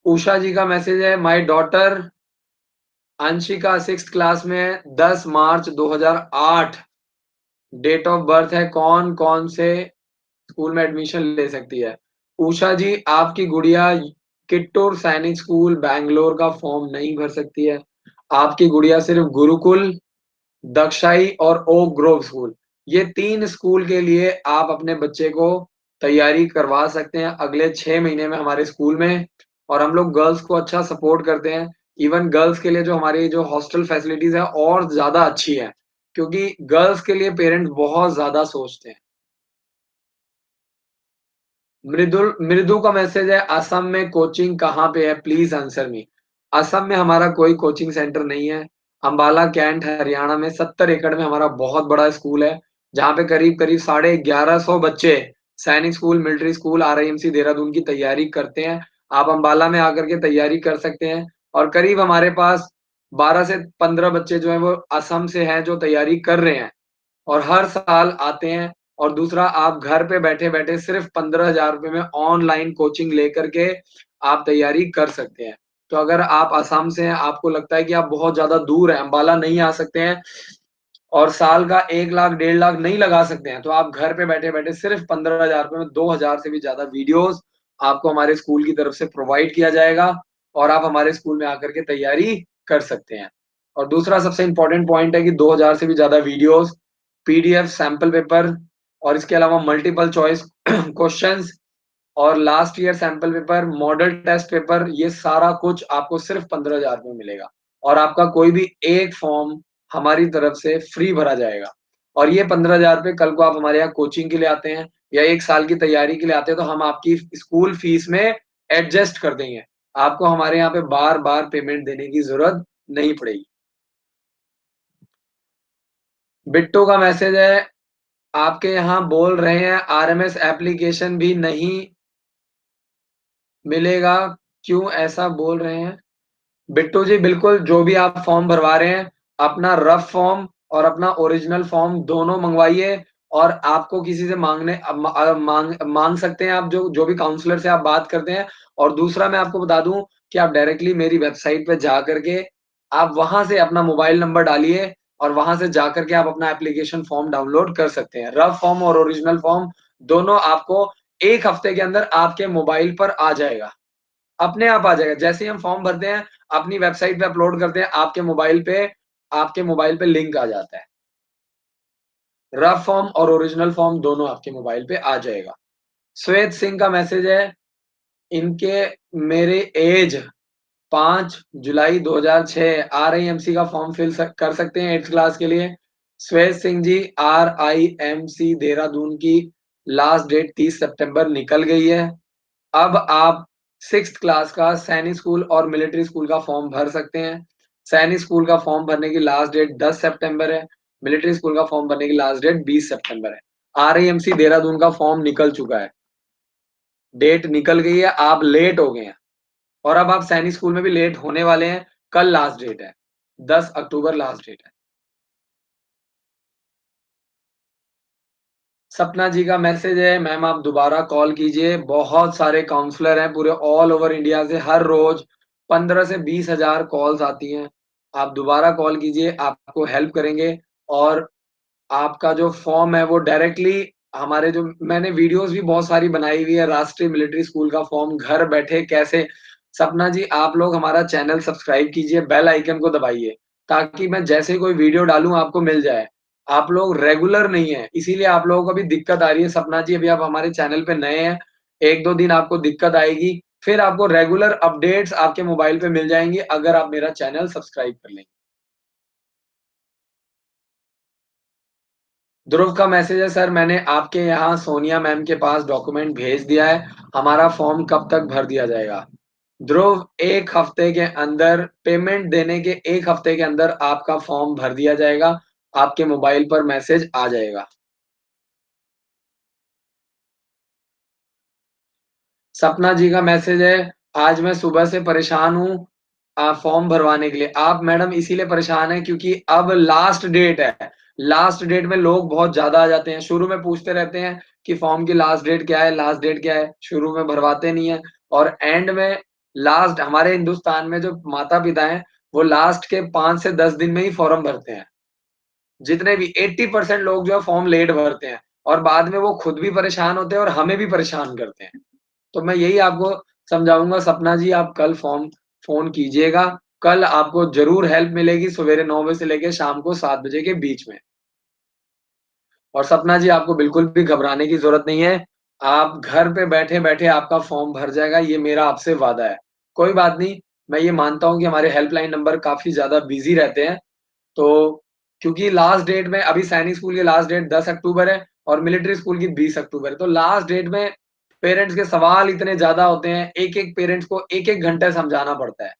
उषा जी का मैसेज है my daughter Anshika 6th class में 10 मार्च 2008 डेट ऑफ बर्थ है, कौन-कौन से स्कूल में एडमिशन ले सकती है? उषा जी, आपकी गुड़िया किट्टूर सैनिक स्कूल बैंगलोर का फॉर्म नहीं भर सकती है। आपकी गुड़िया सिर्फ़ गुरुकुल, दक्षाई और ओक ग्रोव स्कूल, ये 3 स्कूल के लिए आप अपने बच्चे को तैयारी करवा सकते हैं अगले 6 महीने में हमारे स्कूल में और हम लोग गर्ल्स को अच्छा सपोर्ट करते हैं। इवन गर्ल्स के लिए जो हमारी जो हॉस्टल फैसिलिटीज़ है और ज़्यादा अच्छी है, क्योंकि गर्ल्स के लिए पेरेंट्स बहुत ज़्यादा सोचते हैं। मृदु का मैसेज है असम में कोचिंग कहाँ पे है प्लीज आंसर मी। असम में हमारा कोई कोचिंग सेंटर नहीं है। अंबाला कैंट हरियाणा में 70 एकड़ में हमारा बहुत बड़ा स्कूल है जहाँ पे करीब करीब 1150 बच्चे सैनिक school military school RIMC Dehradun की तैयारी करते हैं। आप अंबाला में आकर के तैयारी कर सकते हैं। और करीब हमारे पास 12 से 15 बच्चे जो हैं वो असम से हैं जो तैयारी कर रहे हैं और हर साल आते हैं। और दूसरा, आप घर पे बैठे-बैठे सिर्फ़ 15,000 रुपए में ऑनलाइन कोचिंग लेकर के आप तैयारी कर सकते हैं। तो अगर आप असम से हैं, आपको लगता है कि आप बहुत ज़्यादा दूर हैं, अंबाला नहीं आ सकते हैं और साल का 1 लाख, 1.5 लाख नहीं लगा सकते हैं, तो आप घर पे बैठे-बैठे सिर्फ़ 15,000 रुपए में 2,000 से भी ज़्यादा वीडियोज़ आपको हमारे स्कूल की तरफ से प्रोवाइड किया जाएगा और आप हमारे स्कूल में आकर के तैयारी कर सकते हैं। और दूसरा सबसे इम्पोर्टेंट पॉइंट है कि 2,000 से भी ज़्यादा वीडियोज़, पीडीएफ, सैंपल पेपर और इसके अलावा मल्टीपल चॉइस क्वेश्चंस और last year sample paper, model test paper, ये सारा कुछ आपको सिर्फ़ 15,000 में मिलेगा और आपका कोई भी एक फॉर्म हमारी तरफ से फ्री भरा जाएगा। और ये 15,000 कल को आप हमारे यहाँ कोचिंग के लिए आते हैं या 1 साल की तैयारी के लिए आते हैं, तो हम आपकी स्कूल फीस में एडजस्ट कर देंगे। आपको हमारे यहाँ पे बार-बार पेमेंट देने की ज़रूरत नहीं पड़ेगी। बिट्टू का मैसेज है, आपके यहाँ बोल रहे हैं आरएमएस एप्लीकेशन भी नहीं मिलेगा, क्यों ऐसा बोल रहे हैं? बिट्टू जी, बिल्कुल जो भी आप फॉर्म भरवा रहे हैं, अपना रफ फॉर्म और अपना ओरिजिनल फॉर्म दोनों मँगवाइए और आपको किसी से माँग सकते हैं आप जो जो भी काउंसलर से आप बात करते हैं। और दूसरा मैं आपको बता दूँ कि आप डायरेक्टली मेरी वेबसाइट पे जा कर के आप वहाँ से अपना मोबाइल नंबर डालिए और वहाँ से जा कर के आप अपना एप्लीकेशन फॉर्म डाउनलोड कर सकते हैं। रफ फॉर्म और ओरिजिनल फॉर्म दोनों आपको 1 हफ्ते के अंदर आपके मोबाइल पर आ जाएगा। अपने आप आ जाएगा। जैसे ही हम फॉर्म भरते हैं, अपनी वेबसाइट पे अपलोड करते हैं, आपके मोबाइल पे लिंक आ जाता है। रफ फॉर्म और ओरिजिनल फॉर्म दोनों आपके मोबाइल पे आ जाएगा। श्वेत सिंह का मैसेज है, इनके मेरे एज 5 जुलाई 2006 आरआईएमसी का फॉर्म फिल कर सकते हैं 8th क्लास के लिए। श्वेत सिंह जी, आरआईएमसी देहरादून की लास्ट डेट 30 सितंबर निकल गई है। अब आप 6th क्लास का सैनिक स्कूल और मिलिट्री स्कूल का फॉर्म भर सकते हैं। सैनिक स्कूल का फॉर्म भरने की लास्ट डेट 10 सितंबर है। मिलिट्री स्कूल का फॉर्म भरने की लास्ट डेट 20 सितंबर है। आरआईएमसी देहरादून का फॉर्म निकल चुका है। डेट निकल गई है, आप लेट हो गए हैं और अब आप सैनिक स्कूल में भी लेट होने वाले हैं। कल लास्ट डेट है। 10 अक्टूबर लास्ट डेट है। सपना जी का मैसेज है, मैम आप दोबारा कॉल कीजिए। बहुत सारे काउंसलर हैं पूरे ऑल ओवर इंडिया से, हर रोज 15 से 20,000 कॉल्स आती हैं। आप दोबारा कॉल कीजिए, आपको हेल्प करेंगे और आपका जो फॉर्म है वो डायरेक्टली हमारे जो मैंने वीडियोस भी बहुत सारी बनाई हुई है, राष्ट्रीय मिलिट्री स्कूल का फॉर्म घर बैठे कैसे। सपना जी, आप लोग हमारा चैनल सब्सक्राइब कीजिए, बेल आइकन को दबाइए ताकि मैं जैसे ही कोई वीडियो डालूँ आपको मिल जाए। आप लोग रेगुलर नहीं हैं, इसीलिए आप लोगों को अभी दिक्कत आ रही है। सपना जी, अभी आप हमारे चैनल पे नए हैं, 1-2 दिन आपको दिक्कत आएगी, फिर आपको रेगुलर अपडेट्स आपके मोबाइल पे मिल जाएँगी अगर आप मेरा चैनल सब्सक्राइब कर लेंगे। ध्रुव का मैसेज है, सर मैंने आपके यहाँ सोनिया मैम के पास डॉक्यूमेंट भेज दिया है, हमारा फॉर्म कब तक भर दिया जाएगा? ध्रुव, 1 हफ्ते के अंदर पेमेंट देने के 1 हफ्ते के अंदर आपका फॉर्म भर दिया जाएगा, आपके मोबाइल पर मैसेज आ जाएगा। सपना जी का मैसेज है, आज मैं सुबह से परेशान हूँ फॉर्म भरवाने के लिए। आप मैडम इसीलिए परेशान हैं क्योंकि अब लास्ट डेट है। लास्ट डेट में लोग बहुत ज़्यादा आ जाते हैं। शुरू में पूछते रहते हैं कि फॉर्म की लास्ट डेट क्या है, लास्ट डेट क्या है? शुरू में भरवाते नहीं हैं और एंड में लास्ट हमारे हिंदुस्तान में जो माता-पिता हैं, वो लास्ट के 5 से 10 दिन में ही फॉर्म भरते हैं। जितने भी 80% लोग जो है फॉर्म लेट भरते हैं और बाद में वो खुद भी परेशान होते हैं और हमें भी परेशान करते हैं। तो मैं यही आपको समझाऊँगा, सपना जी आप कल फ़ोन कीजिएगा, कल आपको ज़रूर हेल्प मिलेगी सवेरे 9 बजे से लेके शाम को 7 बजे के बीच में। और सपना जी, आपको बिल्कुल भी घबराने की ज़रूरत नहीं है, आप घर पे बैठे-बैठे आपका फ़ॉर्म भर जाएगा, ये मेरा आपसे वादा है। कोई बात नहीं, मैं ये मानता हूँ कि हमारे हेल्पलाइन नंबर काफ़ी ज़्यादा बिज़ी रहते हैं, तो क्योंकि लास्ट डेट में अभी सैनिक स्कूल की लास्ट डेट 10 अक्टूबर है और मिलिट्री स्कूल की 20 अक्टूबर है। तो लास्ट डेट में पेरेंट्स के सवाल इतने ज़्यादा होते हैं, एक-एक पेरेंट्स को 1-1 घंटे समझाना पड़ता है।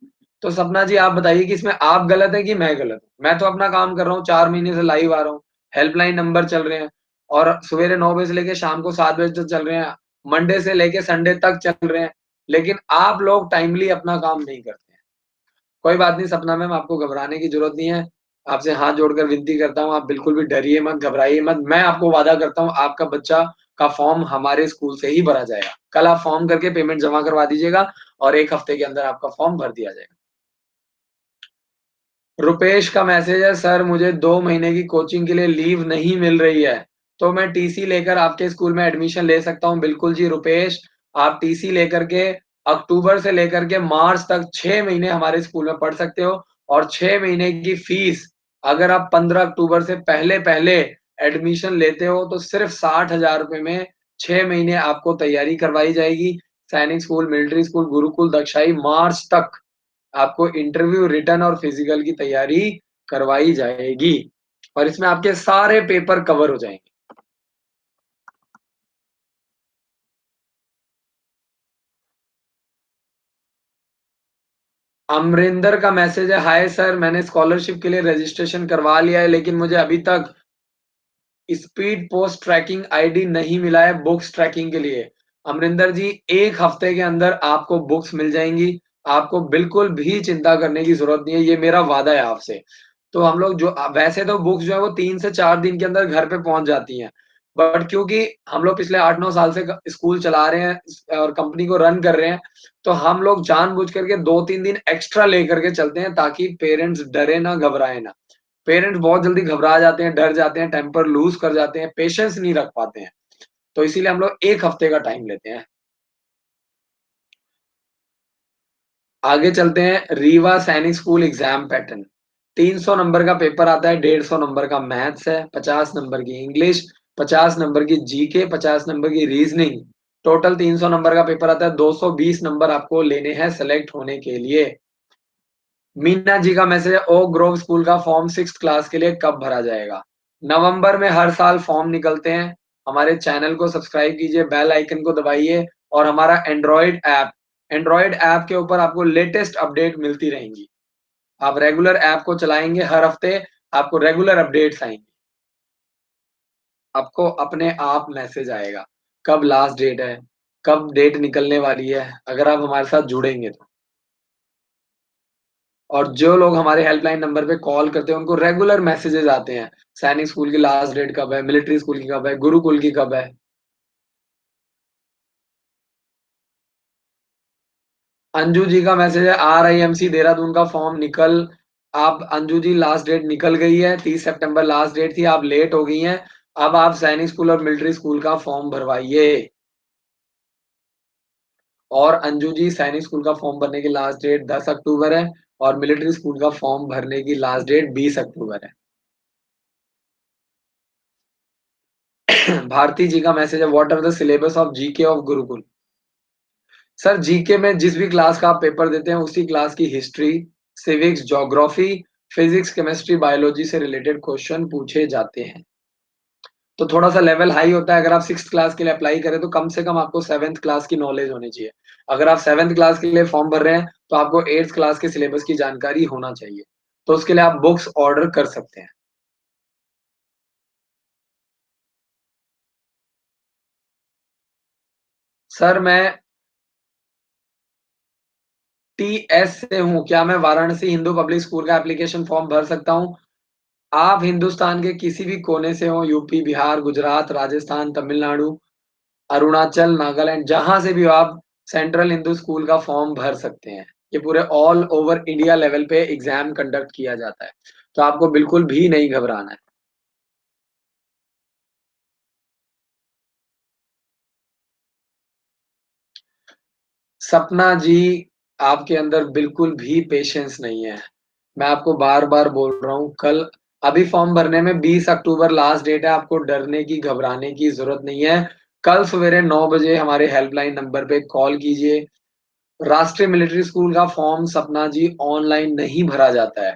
तो सपना जी, आप बताइए कि इसमें आप गलत हैं कि मैं गलत हूँ? मैं तो अपना काम कर रहा हूँ, 4 महीने से लाइव आ रहा हूँ, हेल्पलाइन नंबर चल रहे हैं और सवेरे 9 बजे से लेके शाम को 7 बजे तक चल रहे हैं, मंडे से लेके संडे तक चल रहे हैं। लेकिन आप लोग टाइमली अपना काम नहीं करते हैं। कोई बात नहीं सपना मैम, आपको घबराने की ज़रूरत नहीं है। आपसे हाथ जोड़कर विनती करता हूँ, आप बिल्कुल भी डरिए मत, घबराइए मत। मैं आपको वादा करता हूँ, आपका बच्चा का फ़ॉर्म हमारे स्कूल से ही भरा जाएगा। कल आप फ़ॉर्म करके पेमेंट जमा करवा दीजिएगा और 1 हफ़्ते के अंदर आपका फ़ॉर्म भर दिया जाएगा। रुपेश का मैसेज है, सर मुझे 2 महीने की कोचिंग के लिए लीव नहीं मिल रही है, तो मैं टीसी लेकर आपके स्कूल में एडमिशन ले सकता हूँ? बिल्कुल जी रुपेश, आप टीसी लेकर के अक्टूबर से लेकर के मार्च तक 6 महीने हमारे स्कूल में पढ़ सकते हो और 6 महीने की फीस अगर आप 15 अक्टूबर से पहले-पहले एडमिशन लेते हो, तो सिर्फ़ 60,000 रुपए में 6 महीने आपको तैयारी करवाई जाएगी। सैनिक स्कूल, मिलिट्री स्कूल, गुरुकुल, दक्षाई मार्च तक आपको इंटरव्यू, रिटन और फिजिकल की तैयारी करवाई जाएगी और इसमें आपके सारे पेपर कवर हो जाएँगे। अमरिंदर का मैसेज है, हाय सर मैंने स्कॉलरशिप के लिए रजिस्ट्रेशन करवा लिया है, लेकिन मुझे अभी तक स्पीड पोस्ट ट्रैकिंग आईडी नहीं मिला है बुक्स ट्रैकिंग के लिए। अमरिंदर जी, 1 हफ्ते के अंदर आपको बुक्स मिल जाएँगी। आपको बिल्कुल भी चिंता करने की ज़रूरत नहीं है, ये मेरा वादा है आपसे। तो हम लोग जो वैसे तो बुक्स जो है वो 3 से 4 दिन के अंदर घर पे पहुँच जाती हैं। बट क्योंकि हम लोग पिछले 8-9 साल से क स्कूल चला रहे हैं और कंपनी को रन कर रहे हैं, तो हम लोग जानबूझ करके 2-3 दिन एक्स्ट्रा लेकर के चलते हैं ताकि पेरेंट्स डरे ना, घबराएँ ना। पेरेंट्स बहुत जल्दी घबरा जाते हैं, डर जाते हैं, टेम्पर लूज़ कर जाते हैं, पेशेंस नहीं रख पाते हैं। तो इसीलिए हम लोग 1 हफ्ते का टाइम लेते हैं। आगे चलते हैं, रीवा सैनिक स्कूल एग्ज़ाम पैटर्न। 300 नंबर का पेपर आता है, 150 नंबर का मैथ्स है, 50 नंबर की इंग्लिश, 50 नंबर की जीके, 50 नंबर की रीज़निंग। टोटल 300 नंबर का पेपर आता है, 220 नंबर आपको लेने हैं सेलेक्ट होने के लिए। मीना जी का मैसेज है, ओक ग्रोव स्कूल का फॉर्म 6th क्लास के लिए कब भरा जाएगा? नवंबर में हर साल फॉर्म निकलते हैं। हमारे चैनल को सब्सक्राइब कीजिए, बेल आइकन को दबाइए और हमारा एंड्रॉयड ऐप के ऊपर आपको लेटेस्ट अपडेट मिलती रहेंगी। आप रेगुलर ऐप को चलाएँगे हर हफ्ते, आपको रेगुलर अपडेट्स आएँगी। आपको अपने आप मैसेज आएगा, कब लास्ट डेट है, कब डेट निकलने वाली है, अगर आप हमारे साथ जुड़ेंगे तो। और जो लोग हमारे हेल्पलाइन नंबर पे कॉल करते हैं, उनको रेगुलर मैसेजेस आते हैं। सैनिक स्कूल की लास्ट डेट कब है, मिलिट्री स्कूल की कब है, गुरुकुल की कब है। अंजू जी का मैसेज है, आरआईएमसी देहरादून का फॉर्म निकल आप अंजू जी लास्ट डेट निकल गई है, 30 सितंबर लास्ट डेट थी, आप लेट हो गई हैं। अब आप सैनिक स्कूल और मिलिट्री स्कूल का फॉर्म भरवाइए। और अंजू जी सैनिक स्कूल का फॉर्म भरने की लास्ट डेट 10 अक्टूबर है और मिलिट्री स्कूल का फॉर्म भरने की लास्ट डेट 20 अक्टूबर है। भारती जी का मैसेज है, what are the syllabus of GK of Gurukul? Sir GK में जिस भी क्लास का आप पेपर देते हैं उसी क्लास की history, civics, geography, physics, chemistry, biology से रिलेटेड क्वेश्चन पूछे जाते हैं। तो थोड़ा-सा लेवल हाई होता है, अगर आप 6th क्लास के लिए अप्लाई करें तो कम से कम आपको 7th क्लास की नॉलेज होनी चाहिए। अगर आप 7th क्लास के लिए फॉर्म भर रहे हैं, तो आपको 8th क्लास के सिलेबस की जानकारी होना चाहिए। तो उसके लिए आप बुक्स ऑर्डर कर सकते हैं। सर मैं टीएस से हूँ, क्या मैं वाराणसी हिंदू पब्लिक स्कूल का एप्लीकेशन फॉर्म भर सकता हूँ? आप हिंदुस्तान के किसी भी कोने से हो, यूपी, बिहार, गुजरात, राजस्थान, तमिलनाडु, अरुणाचल, नागालैंड, जहाँ से भी हो आप सेंट्रल हिंदू स्कूल का फॉर्म भर सकते हैं। ये पूरे ऑल ओवर इंडिया लेवल पे एग्ज़ाम कंडक्ट किया जाता है। तो आपको बिल्कुल भी नहीं घबराना है। सपना जी, आपके अंदर बिल्कुल भी पेशेंस नहीं है। मैं आपको बार-बार बोल रहा हूँ, कल अभी फॉर्म भरने में 20 अक्टूबर लास्ट डेट है, आपको डरने की, घबराने की ज़रूरत नहीं है। कल सवेरे 9 बजे हमारे हेल्पलाइन नंबर पे कॉल कीजिए। राष्ट्रीय मिलिट्री स्कूल का फॉर्म सपना जी ऑनलाइन नहीं भरा जाता है।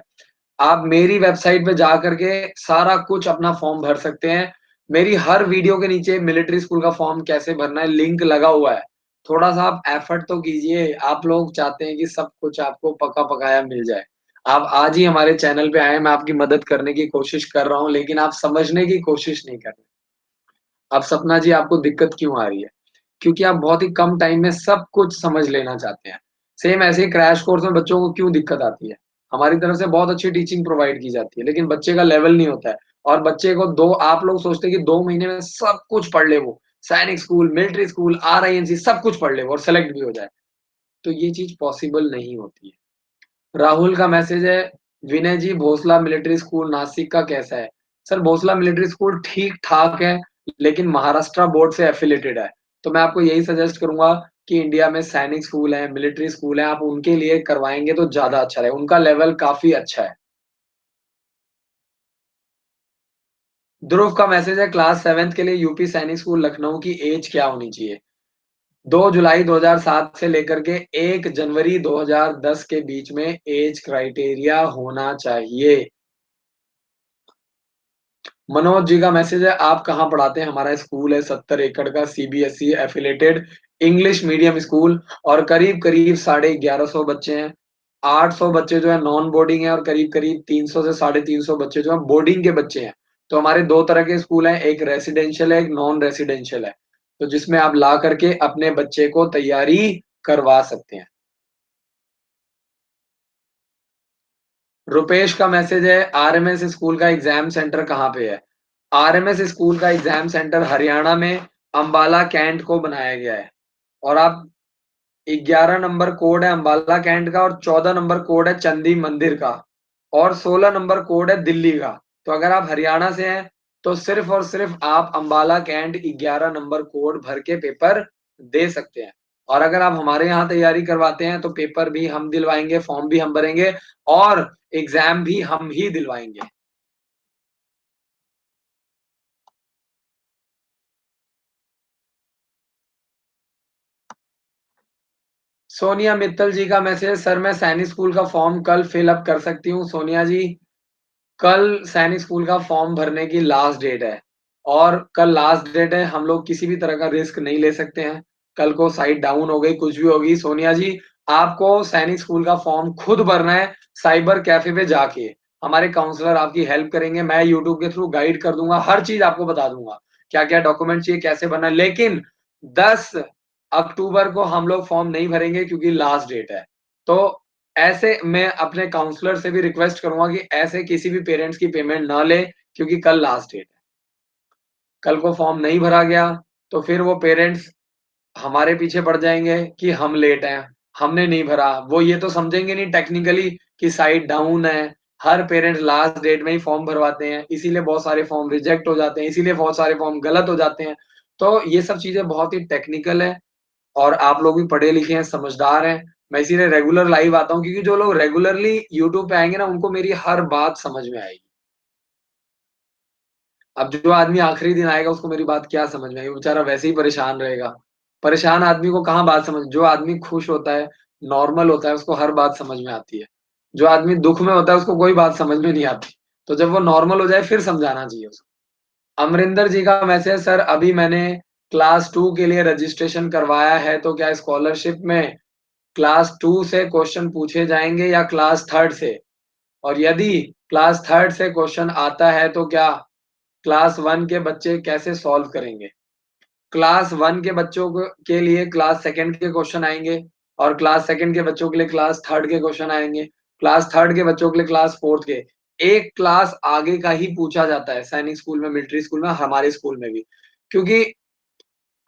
आप मेरी वेबसाइट पे जाकर के सारा कुछ अपना फॉर्म भर सकते हैं। मेरी हर वीडियो के नीचे मिलिट्री स्कूल का फॉर्म कैसे भरना है लिंक लगा हुआ है। थोड़ा-सा आप एफर्ट तो कीजिए, आप लोग चाहते हैं कि सब कुछ आपको पका-पकाया मिल जाए। आप आज ही हमारे चैनल पे आएँ, मैं आपकी मदद करने की कोशिश कर रहा हूँ, लेकिन आप समझने की कोशिश नहीं कर रहे। अब सपना जी आपको दिक्कत क्यों आ रही है? क्योंकि आप बहुत ही कम टाइम में सब कुछ समझ लेना चाहते हैं। सेम ऐसे ही क्रैश कोर्स में बच्चों को क्यों दिक्कत आती है? हमारी तरफ से बहुत अच्छी टीचिंग प्रोवाइड की जाती है, लेकिन बच्चे का लेवल नहीं होता है और बच्चे को 2 आप लोग सोचते हैं कि 2 महीने में सब कुछ पढ़ ले वो, सैनिक स्कूल, मिलिट्री स्कूल, आरआईएनसी सब कुछ पढ़ ले वो और सेलेक्ट भी हो जाए। तो ये चीज़ पॉसिबल नहीं होती है। राहुल का मैसेज है, विनय जी भोसला मिलिट्री स्कूल नासिक का कैसा है? सर भोसला मिलिट्री स्कूल ठीक-ठाक है, लेकिन महाराष्ट्र बोर्ड से एफिलिएटेड है। तो मैं आपको यही सजेस्ट करूँगा कि इंडिया में सैनिक स्कूल है, मिलिट्री स्कूल है, आप उनके लिए करवाएँगे तो ज़्यादा अच्छा रहेगा, उनका लेवल काफ़ी अच्छा है। ध्रुव का मैसेज है, क्लास 7th के लिए यूपी सैनिक स्कूल लखनऊ की ऐज क्या होनी चाहिए? 2 जुलाई 2007 से लेकर के 1 जनवरी 2010 के बीच में ऐज क्राइटेरिया होना चाहिए। मनोज जी का मैसेज है, आप कहाँ पढ़ाते हैं? हमारा स्कूल है 70 एकड़ का CBSE affiliated English medium school और करीब-करीब 1150 बच्चे हैं। 800 बच्चे जो है नॉन बोर्डिंग है और करीब-करीब 300 से 350 बच्चे जो हैं बोर्डिंग के बच्चे हैं। तो हमारे 2 तरह के स्कूल हैं, एक रेसिडेंशियल है, एक नॉन रेसिडेंशियल है। तो जिसमें आप ला करके अपने बच्चे को तैयारी करवा सकते हैं। रुपेश का मैसेज है, आरएमएस स्कूल का एग्ज़ाम सेंटर कहाँ पे है? आरएमएस स्कूल का एग्ज़ाम सेंटर हरियाणा में अंबाला कैंट को बनाया गया है और आप 11 नंबर कोड है अंबाला कैंट का और 14 नंबर कोड है चंदी मंदिर का और 16 नंबर कोड है दिल्ली का। तो अगर आप हरियाणा से हैं, तो सिर्फ़ और सिर्फ़ आप अंबाला कैंट 11 नंबर कोड भर के पेपर दे सकते हैं। और अगर आप हमारे यहाँ तैयारी करवाते हैं, तो पेपर भी हम दिलवाएँगे, फॉर्म भी हम भरेंगे और एग्ज़ाम भी हम ही दिलवाएँगे। सोनिया मित्तल जी का मैसेज, सर मैं सैनिक स्कूल का फॉर्म कल फिल अप कर सकती हूँ? सोनिया जी, कल सैनिक स्कूल का फॉर्म भरने की लास्ट डेट है और कल लास्ट डेट है, हम लोग किसी भी तरह का रिस्क नहीं ले सकते हैं। कल को साइट डाउन हो गई, कुछ भी होगी, सोनिया जी, आपको सैनिक स्कूल का फॉर्म खुद भरना है साइबर कैफ़े पे जाके। हमारे काउंसलर आपकी हेल्प करेंगे, मैं यूट्यूब के थ्रू गाइड कर दूँगा, हर चीज़ आपको बता दूँगा। क्या-क्या डॉक्यूमेंट चाहिए, कैसे भरना है, लेकिन 10 अक्टूबर को हम लोग फॉर्म नहीं भरेंगे क्योंकि लास्ट डेट है। तो ऐसे मैं अपने काउंसलर से भी रिक्वेस्ट करूँगा कि ऐसे किसी भी पेरेंट्स की पेमेंट ना लें क्योंकि कल लास्ट डेट है। कल को फॉर्म नहीं भरा गया, तो फिर वो पेरेंट्स हमारे पीछे पड़ जाएँगे कि हम लेट हैं, हमने नहीं भरा। वो ये तो समझेंगे नहीं टेक्निकली कि साइट डाउन है, हर पेरेंट्स लास्ट डेट में ही फॉर्म भरवाते हैं, इसीलिए बहुत सारे फॉर्म रिजेक्ट हो जाते हैं, इसीलिए बहुत सारे फॉर्म गलत हो जाते हैं। तो ये सब चीज़ें बहुत ही टेक्निकल है और आप लोग भी पढ़े-लिखे हैं, समझदार हैं। मैं इसीलिए रेगुलर लाइव आता हूँ क्योंकि जो लोग रेगुलरली यूट्यूब पे आएँगे ना, उनको मेरी हर बात समझ में आएगी। अब जो आदमी आखिरी दिन आएगा, उसको मेरी बात क्या समझ में आएगी? वो बेचारा वैसे ही परेशान रहेगा। परेशान आदमी को कहाँ बात समझ जो आदमी खुश होता है, नॉर्मल होता है, उसको हर बात समझ में आती है। जो आदमी दुःख में होता है, उसको कोई बात समझ में नहीं आती। तो जब वो नॉर्मल हो जाए, फिर समझाना चाहिए उसको। अमरिंदर जी का मैसेज, सर अभी मैंने क्लास 2 के लिए रजिस्ट्रेशन करवाया है, तो क्या स्कॉलरशिप में क्लास 2 से क्वेश्चन पूछे जाएँगे या क्लास 3 से? और यदि क्लास 3 से क्वेश्चन आता है तो क्या क्लास 1 के बच्चे कैसे सॉल्व करेंगे? क्लास 1 के बच्चों को के लिए क्लास 2nd के क्वेश्चन आएँगे और क्लास 2nd के बच्चों के लिए क्लास 3rd के क्वेश्चन आएँगे। क्लास 3rd के बच्चों के लिए क्लास 4th के। एक क्लास आगे का ही पूछा जाता है सैनिक स्कूल में, मिलिट्री स्कूल में, हमारे स्कूल में भी। क्योंकि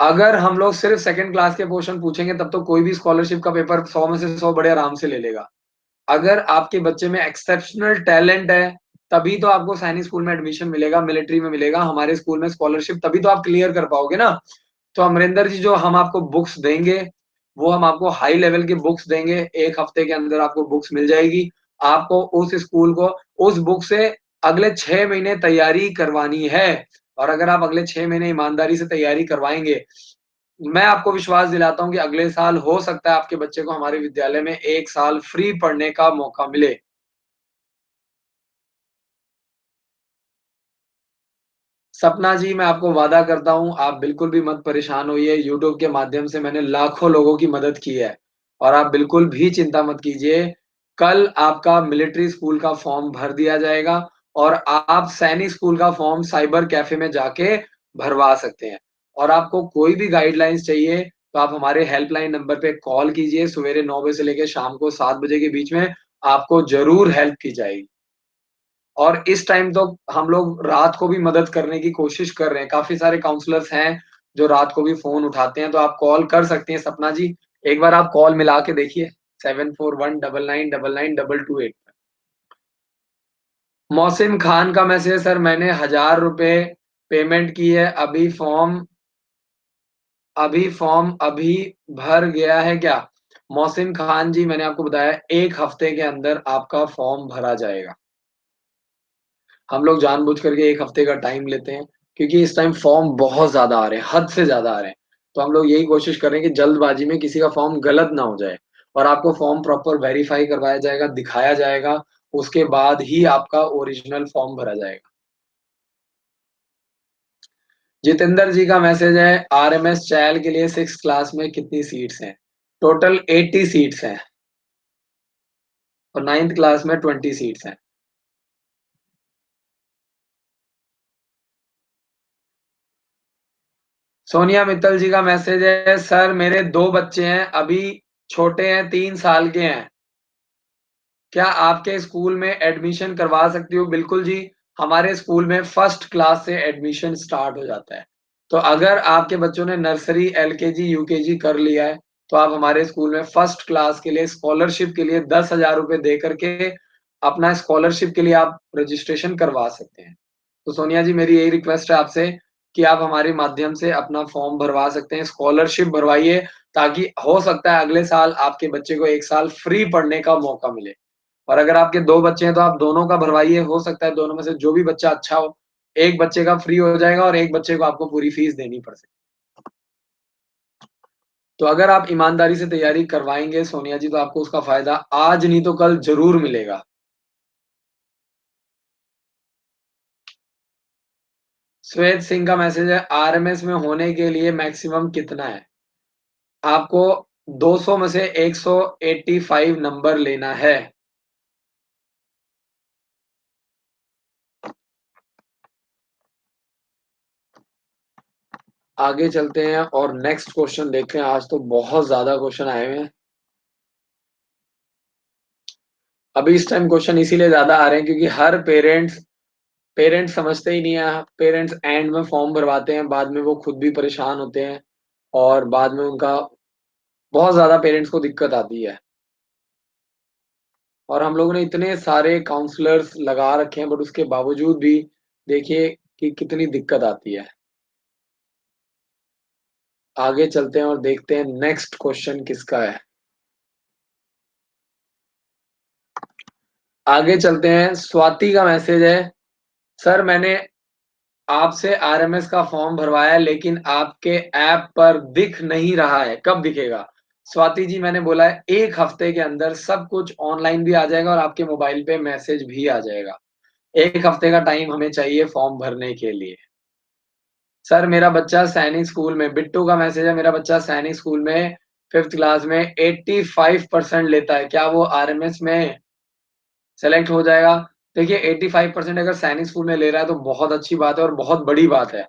अगर हम लोग सिर्फ़ 2nd क्लास के क्वेश्चन पूछेंगे तब तो कोई भी स्कॉलरशिप का पेपर 100 में से 100 बड़े आराम से ले लेगा। अगर आपके बच्चे में एक्सेप्शनल टैलेंट है, तभी तो आपको सैनिक स्कूल में एडमिशन मिलेगा, मिलिट्री में मिलेगा, हमारे स्कूल में स्कॉलरशिप तभी तो आप क्लियर कर पाओगे ना। तो अमरिंदर जी जो हम आपको बुक्स देंगे, वो हम आपको हाई लेवल की बुक्स देंगे, 1 हफ्ते के अंदर आपको बुक्स मिल जाएगी। आपको उस स्कूल को उस बुक से अगले 6 महीने तैयारी करवानी है और अगर आप अगले 6 महीने ईमानदारी से तैयारी करवाएँगे, मैं आपको विश्वास दिलाता हूँ कि अगले साल हो सकता है आपके बच्चे को हमारे विद्यालय में 1 साल फ्री पढ़ने का मौका मिले। सपना जी, मैं आपको वादा करता हूँ, आप बिल्कुल भी मत परेशान होइए, यूट्यूब के माध्यम से मैंने लाखों लोगों की मदद की है और आप बिल्कुल भी चिंता मत कीजिए। कल आपका मिलिट्री स्कूल का फॉर्म भर दिया जाएगा और आप सैनिक स्कूल का फॉर्म साइबर कैफ़े में जाके भरवा सकते हैं और आपको कोई भी गाइडलाइंस चाहिए, तो आप हमारे हेल्पलाइन नंबर पे कॉल कीजिए। सवेरे 9 बजे से लेके शाम को 7 बजे के बीच में आपको ज़रूर हेल्प की जाएगी। और इस टाइम तो हम लोग रात को भी मदद करने की कोशिश कर रहे हैं। काफ़ी सारे काउंसलर्स हैं, जो रात को भी फ़ोन उठाते हैं, तो आप कॉल कर सकती हैं सपना जी। एक बार आप कॉल मिला के देखिए 7419992288 पे। मोहसिन खान का मैसेज, सर मैंने ₹1000 पेमेंट की है, अभी भर गया है क्या? मोहसिन खान जी, मैंने आपको बताया 1 हफ्ते के अंदर आपका फॉर्म भरा जाएगा। हम लोग जानबूझ करके 1 हफ्ते का टाइम लेते हैं, क्योंकि इस टाइम फॉर्म बहुत ज़्यादा आ रहे हैं, हद से ज़्यादा आ रहे हैं। तो हम लोग यही कोशिश कर रहे हैं कि जल्दबाज़ी में किसी का फॉर्म गलत ना हो जाए, और आपको फॉर्म प्रॉपर वेरीफ़ाई करवाया जाएगा, दिखाया जाएगा, उसके बाद ही आपका ओरिजिनल फॉर्म भरा जाएगा। जितेंद्र जी का मैसेज है, आरएमएस चैल के लिए 6th क्लास में कितनी सीट्स हैं? टोटल 80 सीट्स हैं और 9th क्लास में 20 सीट्स हैं। सोनिया मित्तल जी का मैसेज है, सर मेरे 2 बच्चे हैं, अभी छोटे हैं, 3 साल के हैं। क्या आपके स्कूल में एडमिशन करवा सकती हूँ? बिल्कुल जी, हमारे स्कूल में फर्स्ट क्लास से एडमिशन स्टार्ट हो जाता है। तो अगर आपके बच्चों ने नर्सरी, एलकेजी, यूकेजी कर लिया है, तो आप हमारे स्कूल में फर्स्ट क्लास के लिए स्कॉलरशिप के लिए ₹10,000 दे करके अपना स्कॉलरशिप के लिए आप रजिस्ट्रेशन करवा सकते हैं। तो सोनिया जी, मेरी यही रिक्वेस्ट है आपसे कि आप हमारे माध्यम से अपना फॉर्म भरवा सकते हैं, स्कॉलरशिप भरवाइए, ताकि हो सकता है अगले साल आपके बच्चे को 1 साल फ्री पढ़ने का मौका मिले। और अगर आपके 2 बच्चे हैं तो आप दोनों का भरवाइए, हो सकता है दोनों में से जो भी बच्चा अच्छा हो, एक बच्चे का फ्री हो जाएगा और एक बच्चे को आपको पूरी फीस देनी पड़ सकती है। तो अगर आप ईमानदारी से तैयारी करवाएँगे सोनिया जी, तो आपको उसका फ़ायदा आज नहीं तो कल ज़रूर मिलेगा। श्वेत सिंह का मैसेज है, आरएमएस में होने के लिए मैक्सिमम कितना है? आपको 200 में से 185 नंबर लेना है। आगे चलते हैं और नेक्स्ट क्वेश्चन देखते हैं। आज तो बहुत ज़्यादा क्वेश्चन आए हुए हैं। अभी इस टाइम क्वेश्चन इसीलिए ज़्यादा आ रहे हैं क्योंकि हर पेरेंट्स समझते ही नहीं है। पेरेंट्स एंड में फॉर्म भरवाते हैं, बाद में वो खुद भी परेशान होते हैं और बाद में उनका बहुत ज़्यादा पेरेंट्स को दिक्कत आती है। और हम लोगों ने इतने सारे काउंसलर्स लगा रखे हैं, बट उसके बावजूद भी देखिए कि कितनी दिक्कत आती है। आगे चलते हैं और देखते हैं नेक्स्ट क्वेश्चन किसका है। आगे चलते हैं, स्वाति का मैसेज है, सर मैंने आपसे आरएमएस का फॉर्म भरवाया है, लेकिन आपके ऐप पर दिख नहीं रहा है, कब दिखेगा? स्वाति जी, मैंने बोला है 1 हफ्ते के अंदर सब कुछ ऑनलाइन भी आ जाएगा और आपके मोबाइल पे मैसेज भी आ जाएगा। 1 हफ्ते का टाइम हमें चाहिए फॉर्म भरने के लिए। सर मेरा बच्चा सैनिक स्कूल में, बिट्टू का मैसेज है, मेरा बच्चा सैनिक स्कूल में 5th क्लास में 85% लेता है, क्या वो आरएमएस में सेलेक्ट हो जाएगा? देखिए 85% अगर सैनिक स्कूल में ले रहा है तो बहुत अच्छी बात है और बहुत बड़ी बात है।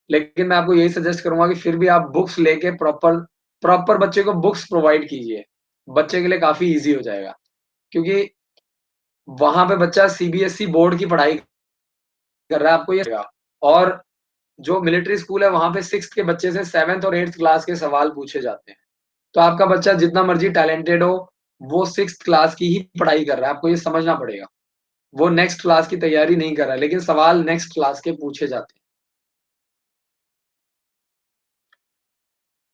लेकिन मैं आपको यही सजेस्ट करूँगा कि फिर भी आप बुक्स लेके प्रॉपर प्रॉपर बच्चे को बुक्स प्रोवाइड कीजिए। बच्चे के लिए काफ़ी ईज़ी हो जाएगा। क्योंकि वहाँ पे बच्चा सीबीएसई बोर्ड की पढ़ाई कर रहा है, आपको ये और जो मिलिट्री स्कूल है वहाँ पे 6th के बच्चे से 7th और 8th क्लास के सवाल पूछे जाते हैं। तो आपका बच्चा जितना मर्ज़ी टैलेंटेड हो, वो 6th क्लास की ही पढ़ाई कर रहा है, आपको ये समझना पड़ेगा। वो नेक्स्ट क्लास की तैयारी नहीं कर रहा है, लेकिन सवाल नेक्स्ट क्लास के पूछे जाते हैं।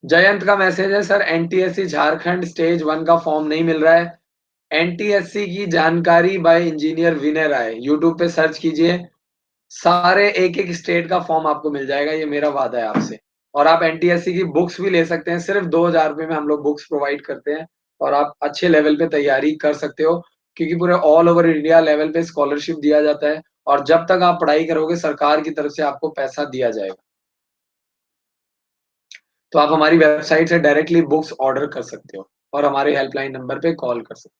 जयंत का मैसेज है, सर एनटीएससी झारखंड स्टेज 1 का फॉर्म नहीं मिल रहा है। एनटीएससी की जानकारी by engineer Vinay Rai, YouTube पे सर्च कीजिए। सारे एक-एक स्टेट का फॉर्म आपको मिल जाएगा, ये मेरा वादा है आपसे। और आप एनटीएससी की बुक्स भी ले सकते हैं, सिर्फ़ ₹2000 में हम लोग बुक्स प्रोवाइड करते हैं और आप अच्छे लेवल पे तैयारी कर सकते हो, क्योंकि पूरे ऑल ओवर इंडिया लेवल पे स्कॉलरशिप दिया जाता है और जब तक आप पढ़ाई करोगे सरकार की तरफ से आपको पैसा दिया जाएगा। तो आप हमारी वेबसाइट से डायरेक्टली बुक्स ऑर्डर कर सकते हो और हमारे हेल्पलाइन नंबर पे कॉल कर सकते हो।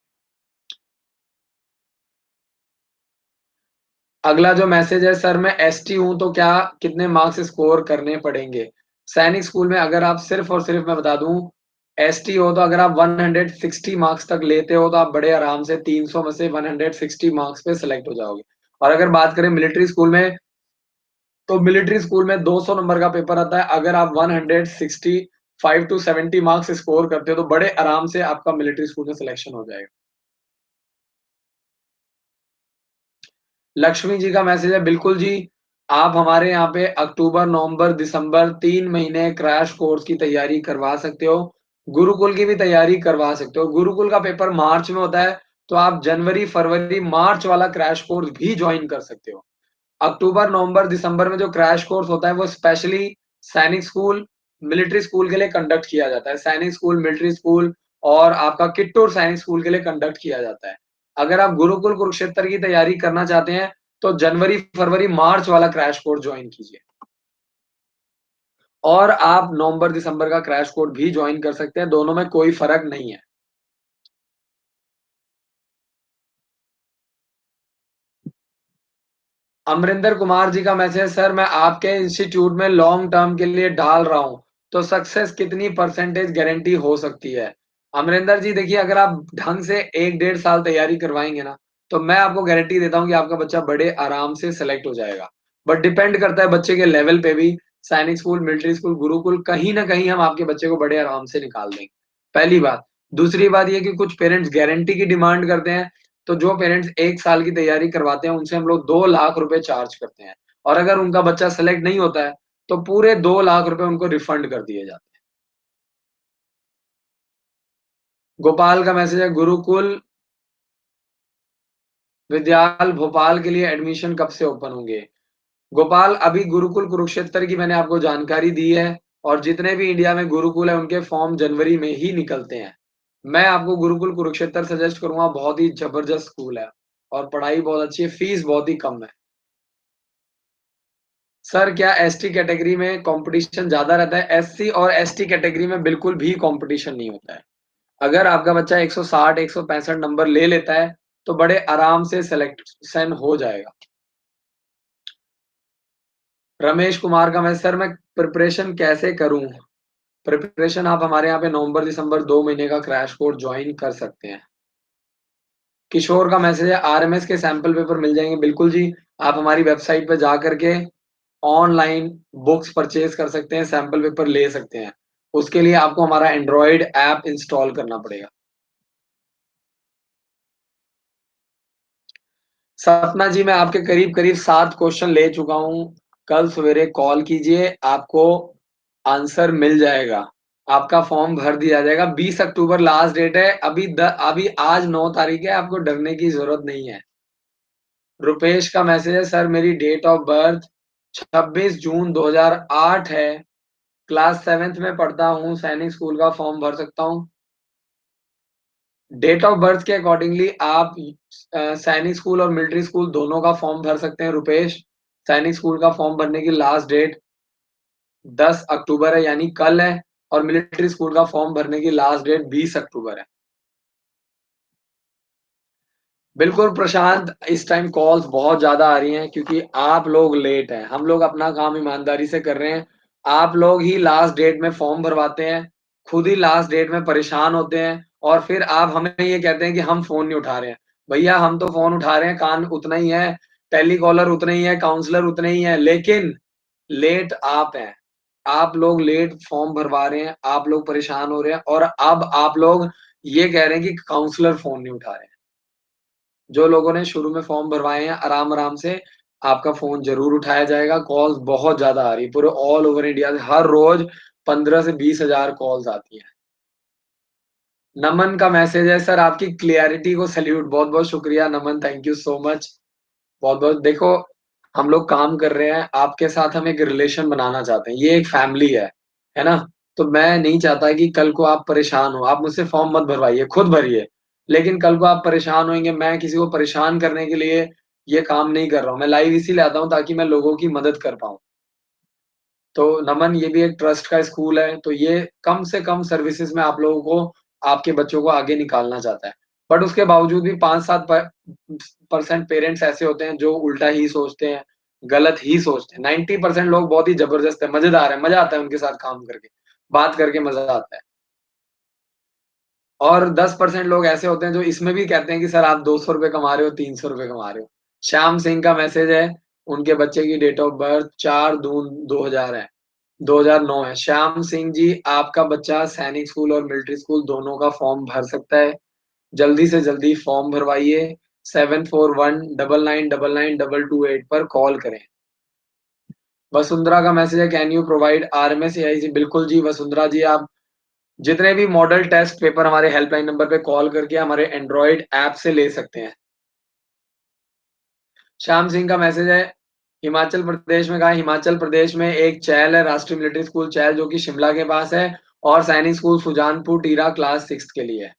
अगला जो मैसेज है, सर मैं एसटी हूँ तो क्या कितने मार्क्स स्कोर करने पड़ेंगे? सैनिक स्कूल में अगर आप सिर्फ़ और सिर्फ़ मैं बता दूँ, एसटी हो तो अगर आप 160 मार्क्स तक लेते हो तो आप बड़े आराम से 300 में से 160 मार्क्स पे सेलेक्ट हो जाओगे। और अगर बात करें मिलिट्री स्कूल में, तो मिलिट्री स्कूल में 200 नंबर का पेपर आता है। अगर आप 165 टू 70 मार्क्स स्कोर करते हो तो बड़े आराम से आपका मिलिट्री स्कूल में सिलेक्शन हो जाएगा। लक्ष्मी जी का मैसेज है, बिल्कुल जी, आप हमारे यहाँ पे अक्टूबर, नवंबर, दिसंबर 3 महीने क्रैश कोर्स की तैयारी करवा सकते हो। गुरुकुल की भी तैयारी करवा सकते हो। गुरुकुल का पेपर मार्च में होता है, तो आप जनवरी, फरवरी, मार्च वाला क्रैश कोर्स भी जॉइन कर सकते हो। अक्टूबर, नवंबर, दिसंबर में जो क्रैश कोर्स होता है वो स्पेशली सैनिक स्कूल, मिलिट्री स्कूल के लिए कंडक्ट किया जाता है। सैनिक स्कूल, मिलिट्री स्कूल और आपका किट्टूर सैनिक स्कूल के लिए कंडक्ट किया जाता है। अगर आप गुरुकुल कुरुक्षेत्र की तैयारी करना चाहते हैं, तो जनवरी, फरवरी, मार्च वाला क्रैश कोर्स जॉइन कीजिए। और आप नवंबर, दिसंबर का क्रैश कोर्स भी जॉइन कर सकते हैं, दोनों में कोई फ़र्क नहीं है। अमरिंदर कुमार जी का मैसेज, सर मैं आपके इंस्टीट्यूट में लॉन्ग टर्म के लिए डाल रहा हूँ, तो सक्सेस कितनी परसेंटेज गारंटी हो सकती है? अमरिंदर जी देखिए, अगर आप ढंग से 1 डेढ़ साल तैयारी करवाएँगे ना, तो मैं आपको गारंटी देता हूँ कि आपका बच्चा बड़े आराम से सेलेक्ट हो जाएगा। बट डिपेंड करता है बच्चे के लेवल पे भी, Sainik school, military school, Gurukul, कहीं न कहीं हम आपके बच्चे को बड़े आराम से निकाल देंगे, पहली बात। दूसरी बात ये कि कुछ पेरेंट्स गारंटी की डिमांड करते हैं, तो जो पेरेंट्स 1 साल की तैयारी करवाते हैं, उनसे हम लोग 2 लाख रुपए चार्ज करते हैं और अगर उनका बच्चा सेलेक्ट नहीं होता है, तो पूरे 2 लाख रुपए उनको रिफंड कर दिए जाते हैं। गोपाल का मैसेज है, गुरुकुल विद्यालय भोपाल के लिए एडमिशन कब से ओपन होंगे? गोपाल, अभी गुरुकुल कुरुक्षेत्र की मैंने आपको जानकारी दी है और जितने भी इंडिया में गुरुकुल है, उनके फॉर्म जनवरी में ही निकलते हैं। मैं आपको गुरुकुल कुरुक्षेत्र सजेस्ट करूँगा, बहुत ही ज़बरदस्त स्कूल है और पढ़ाई बहुत अच्छी है, फीस बहुत ही कम है। सर क्या एसटी कैटेगरी में कॉम्पिटिशन ज़्यादा रहता है? एससी और एसटी कैटेगरी में बिल्कुल भी कॉम्पिटिशन नहीं होता है। अगर आपका बच्चा 160, 165 नंबर ले लेता है, तो बड़े आराम से सिलेक्शन हो जाएगा। रमेश कुमार का मैसेज, सर मैं प्रिपरेशन कैसे करूँ? प्रिपरेशन आप हमारे यहाँ पे नवंबर, दिसंबर 2 महीने का क्रैश कोर्स जॉइन कर सकते हैं। किशोर का मैसेज है, आरएमएस के सैंपल पेपर मिल जाएँगे? बिल्कुल जी, आप हमारी वेबसाइट पे जा कर के ऑनलाइन बुक्स परचेज़ कर सकते हैं, सैंपल पेपर ले सकते हैं। उसके लिए आपको हमारा एंड्रॉयड ऐप इंस्टॉल करना पड़ेगा। सपना जी, मैं आपके करीब-करीब 7 क्वेश्चन ले चुका हूँ। कल सवेरे कॉल कीजिए, आपको आंसर मिल जाएगा। आपका फॉर्म भर दिया जाएगा। 20 अक्टूबर लास्ट डेट है। अभी आज 9 तारीख है, आपको डरने की ज़रूरत नहीं है। रुपेश का मैसेज है, सर मेरी डेट ऑफ बर्थ 26 जून 2008 है। क्लास 7th में पढ़ता हूँ, सैनिक स्कूल का फॉर्म भर सकता हूँ? डेट ऑफ बर्थ के अकॉर्डिंगली आप सैनिक स्कूल और मिलिट्री स्कूल दोनों का फॉर्म भर सकते हैं रुपेश। सैनिक स्कूल का फॉर्म भरने की लास्ट डेट 10 अक्टूबर है यानी कल है और मिलिट्री स्कूल का फॉर्म भरने की लास्ट डेट 20 अक्टूबर है। बिल्कुल प्रशांत, इस टाइम कॉल्स बहुत ज़्यादा आ रही हैं क्योंकि आप लोग लेट हैं। हम लोग अपना काम ईमानदारी से कर रहे हैं। आप लोग ही लास्ट डेट में फॉर्म भरवाते हैं, खुद ही लास्ट डेट में परेशान होते हैं और फिर आप हमें ये कहते हैं कि हम फ़ोन नहीं उठा रहे हैं। भैया हम तो फ़ोन उठा रहे हैं, काम उतना ही है, टेलीकॉलर उतने ही है, काउंसलर उतने ही हैं, लेकिन लेट आप हैं। आप लोग लेट फॉर्म भरवा रहे हैं, आप लोग परेशान हो रहे हैं और अब आप लोग ये कह रहे हैं कि काउंसलर फ़ोन नहीं उठा रहे हैं। जो लोगों ने शुरू में फॉर्म भरवाए हैं, आराम-आराम से आपका फ़ोन ज़रूर उठाया जाएगा। कॉल्स बहुत ज़्यादा आ रही है, पूरे ऑल ओवर इंडिया से हर रोज़ 15 से 20 हज़ार कॉल्स आती हैं। नमन का मैसेज है, सर आपकी क्लैरिटी को सैल्यूट। बहुत-बहुत शुक्रिया नमन, थैंक यू सो मच। बहुत-बहुत देखो, हम लोग काम कर रहे हैं, आपके साथ हम एक रिलेशन बनाना चाहते हैं, ये एक फैमिली है ना? तो मैं नहीं चाहता कि कल को आप परेशान हो, आप मुझसे फॉर्म मत भरवाइए, खुद भरिए। लेकिन कल को आप परेशान होएँगे, मैं किसी को परेशान करने के लिए ये काम नहीं कर रहा हूँ, मैं लाइव इसीलिए आता हूँ ताकि मैं लोगों की मदद कर पाऊँ। तो नमन, ये भी एक ट्रस्ट का स्कूल है, तो ये कम से कम सर्विसेज़ में आप लोगों को, आपके बच्चों को आगे निकालना चाहता है। बट उसके बावजूद भी 5-7 प परसेंट पेरेंट्स ऐसे होते हैं जो उल्टा ही सोचते हैं। गलत ही सोचते हैं। 90% लोग बहुत ही ज़बरदस्त है, मज़ेदार है, मज़ा आता है उनके साथ काम करके, बात करके मज़ा आता है। और 10% लोग ऐसे होते हैं जो इसमें भी कहते हैं कि सर आप ₹200 कमा रहे हो, ₹300 कमा रहे हो। श्याम सिंह का मैसेज है, उनके बच्चे की डेट ऑफ बर्थ 4 दून 2000 है, 2009 है। श्याम सिंह जी, आपका बच्चा सैनिक स्कूल और मिलिट्री स्कूल दोनों का फॉर्म भर सकता है। जल्दी से जल्दी फॉर्म भरवाइए। 7419999228 पर कॉल करें। वसुंधरा का मैसेज है, can you provide RMS AIC? बिल्कुल जी, वसुंधरा जी, आप जितने भी मॉडल टेस्ट पेपर हमारे हेल्पलाइन नंबर पे कॉल करके हमारे एंड्रॉइड ऐप से ले सकते हैं। श्याम सिंह का मैसेज है, हिमाचल प्रदेश में कहा है, हिमाचल प्रदेश में एक चैल है, राष्ट्रीय मिलिट्री स्कूल चैल, जो कि शिमला के पास है, और सैनिक स्कूल सुजानपुर टीरा क्लास 6 के लिए है।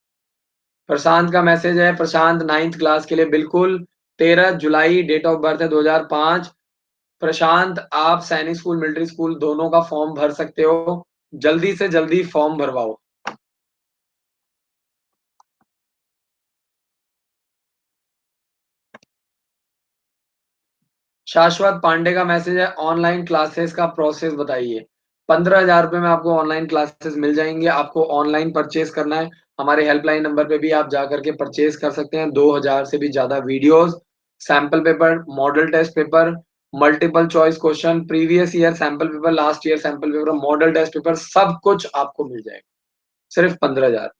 प्रशांत का मैसेज है, प्रशांत 9th क्लास के लिए बिल्कुल 13 जुलाई डेट ऑफ बर्थ है 2005। प्रशांत, आप सैनिक स्कूल मिलिट्री स्कूल दोनों का फॉर्म भर सकते हो। जल्दी से जल्दी फॉर्म भरवाओ। शाश्वत पांडे का मैसेज है, ऑनलाइन क्लासेस का प्रोसेस बताइए। 15,000 में आपको ऑनलाइन क्लासेस मिल जाएंगे। आपको ऑनलाइन परचेज करना है, हमारे हेल्पलाइन नंबर पे भी आप जा करके परचेज कर सकते हैं। 2000 से भी ज्यादा videos, sample paper, model test paper, multiple choice question, previous year sample paper, last year sample paper, model test paper, सब कुछ आपको मिल जाएगा सिर्फ 15,000।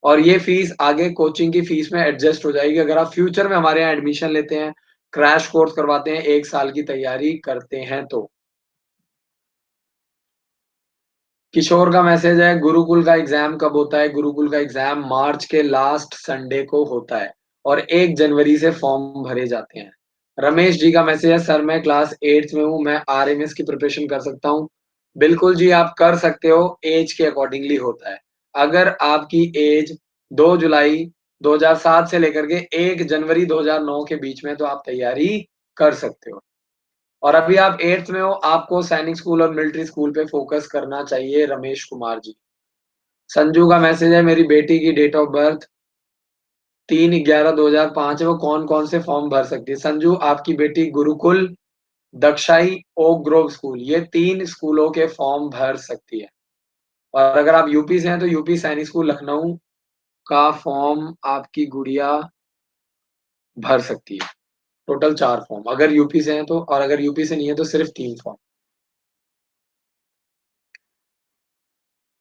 और ये फीस आगे कोचिंग की फीस में एडजस्ट हो जाएगी अगर आप फ्यूचर में हमारे यहाँ एडमिशन लेते हैं, क्रैश कोर्स करवाते हैं, 1 साल की तैयारी करते हैं तो। किशोर का मैसेज है, गुरुकुल का एग्ज़ाम कब होता है? गुरुकुल का एग्ज़ाम मार्च के लास्ट संडे को होता है और 1 जनवरी से फॉर्म भरे जाते हैं। रमेश जी का मैसेज है, सर मैं क्लास 8th में हूँ, मैं आरएमएस की प्रिपरेशन कर सकता हूँ? बिल्कुल जी, आप कर सकते हो, ऐज के अकॉर्डिंगली होता है। अगर आपकी ऐज 2 जुलाई 2007 से लेकर के 1 जनवरी 2009 के बीच में है, तो आप तैयारी कर सकते हो। और अभी आप 8th में हो, आपको सैनिक स्कूल और मिलिट्री स्कूल पे फ़ोकस करना चाहिए, रमेश कुमार जी। संजू का मैसेज है, मेरी बेटी की डेट ऑफ बर्थ 3/11/2005 है, वो कौन-कौन से फॉर्म भर सकती है? संजू, आपकी बेटी गुरुकुल, दक्षाई, ओक ग्रोव स्कूल, ये 3 स्कूलों के फॉर्म भर सकती है। और अगर आप यूपी से हैं, तो यूपी सैनिक स्कूल लखनऊ का फॉर्म आपकी गुड़िया भर सकती है। टोटल 4 फॉर्म, अगर यूपी से हैं तो, और अगर यूपी से नहीं है तो सिर्फ 3 फॉर्म।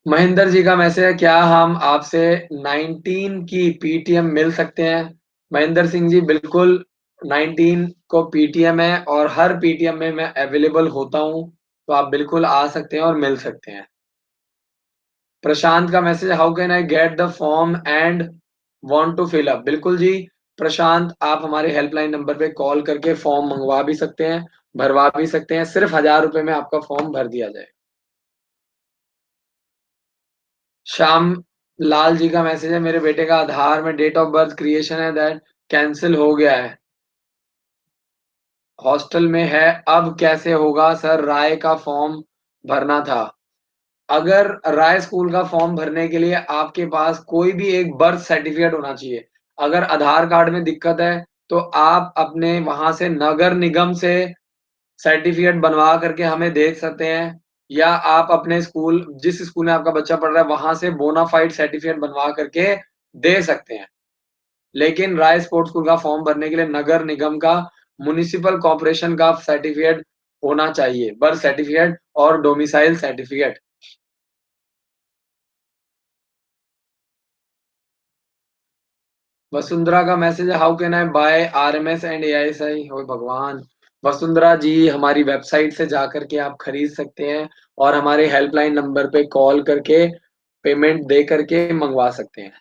महेंद्र जी का मैसेज है, क्या हम आपसे 19 की पीटीएम मिल सकते हैं? महेंद्र सिंह जी, बिल्कुल 19 को पीटीएम है और हर पीटीएम में मैं अवेलेबल होता हूँ, तो आप बिल्कुल आ सकते हैं और मिल सकते हैं। प्रशांत का message, how can I get the form and want to fill up? बिल्कुल जी, प्रशांत, आप हमारे हेल्पलाइन नंबर पे कॉल करके फॉर्म मंगवा भी सकते हैं, भरवा भी सकते हैं। सिर्फ ₹1000 में आपका फॉर्म भर दिया जाएगा। श्याम लाल जी का मैसेज है, मेरे बेटे का आधार में डेट ऑफ बर्थ क्रिएशन है दैट कैंसिल हो गया है, हॉस्टल में है, अब कैसे होगा सर? राय का फॉर्म भरना था। अगर राय स्कूल का फॉर्म भरने के लिए आपके पास कोई भी एक बर्थ सर्टिफिकेट होना चाहिए। अगर आधार कार्ड में दिक्कत है, तो आप अपने वहाँ से नगर निगम से सर्टिफिकेट बनवा करके हमें दे सकते हैं, या आप अपने स्कूल, जिस स्कूल में आपका बच्चा पढ़ रहा है, वहाँ से बोनाफाइड सर्टिफिकेट बनवा करके दे सकते हैं। लेकिन राय स्पोर्ट्स स्कूल का फॉर्म भरने के लिए नगर निगम का, म्युनिसिपल कॉर्पोरेशन का सर्टिफिकेट होना चाहिए, बर्थ सर्टिफिकेट और डोमिसाइल सर्टिफिकेट। वसुंधरा का मैसेज है, how can I buy RMS and AISI? ओए भगवान! वसुंधरा जी, हमारी वेबसाइट से जाकर के आप खरीद सकते हैं और हमारे हेल्पलाइन नंबर पे कॉल करके पेमेंट दे करके मंगवा सकते हैं।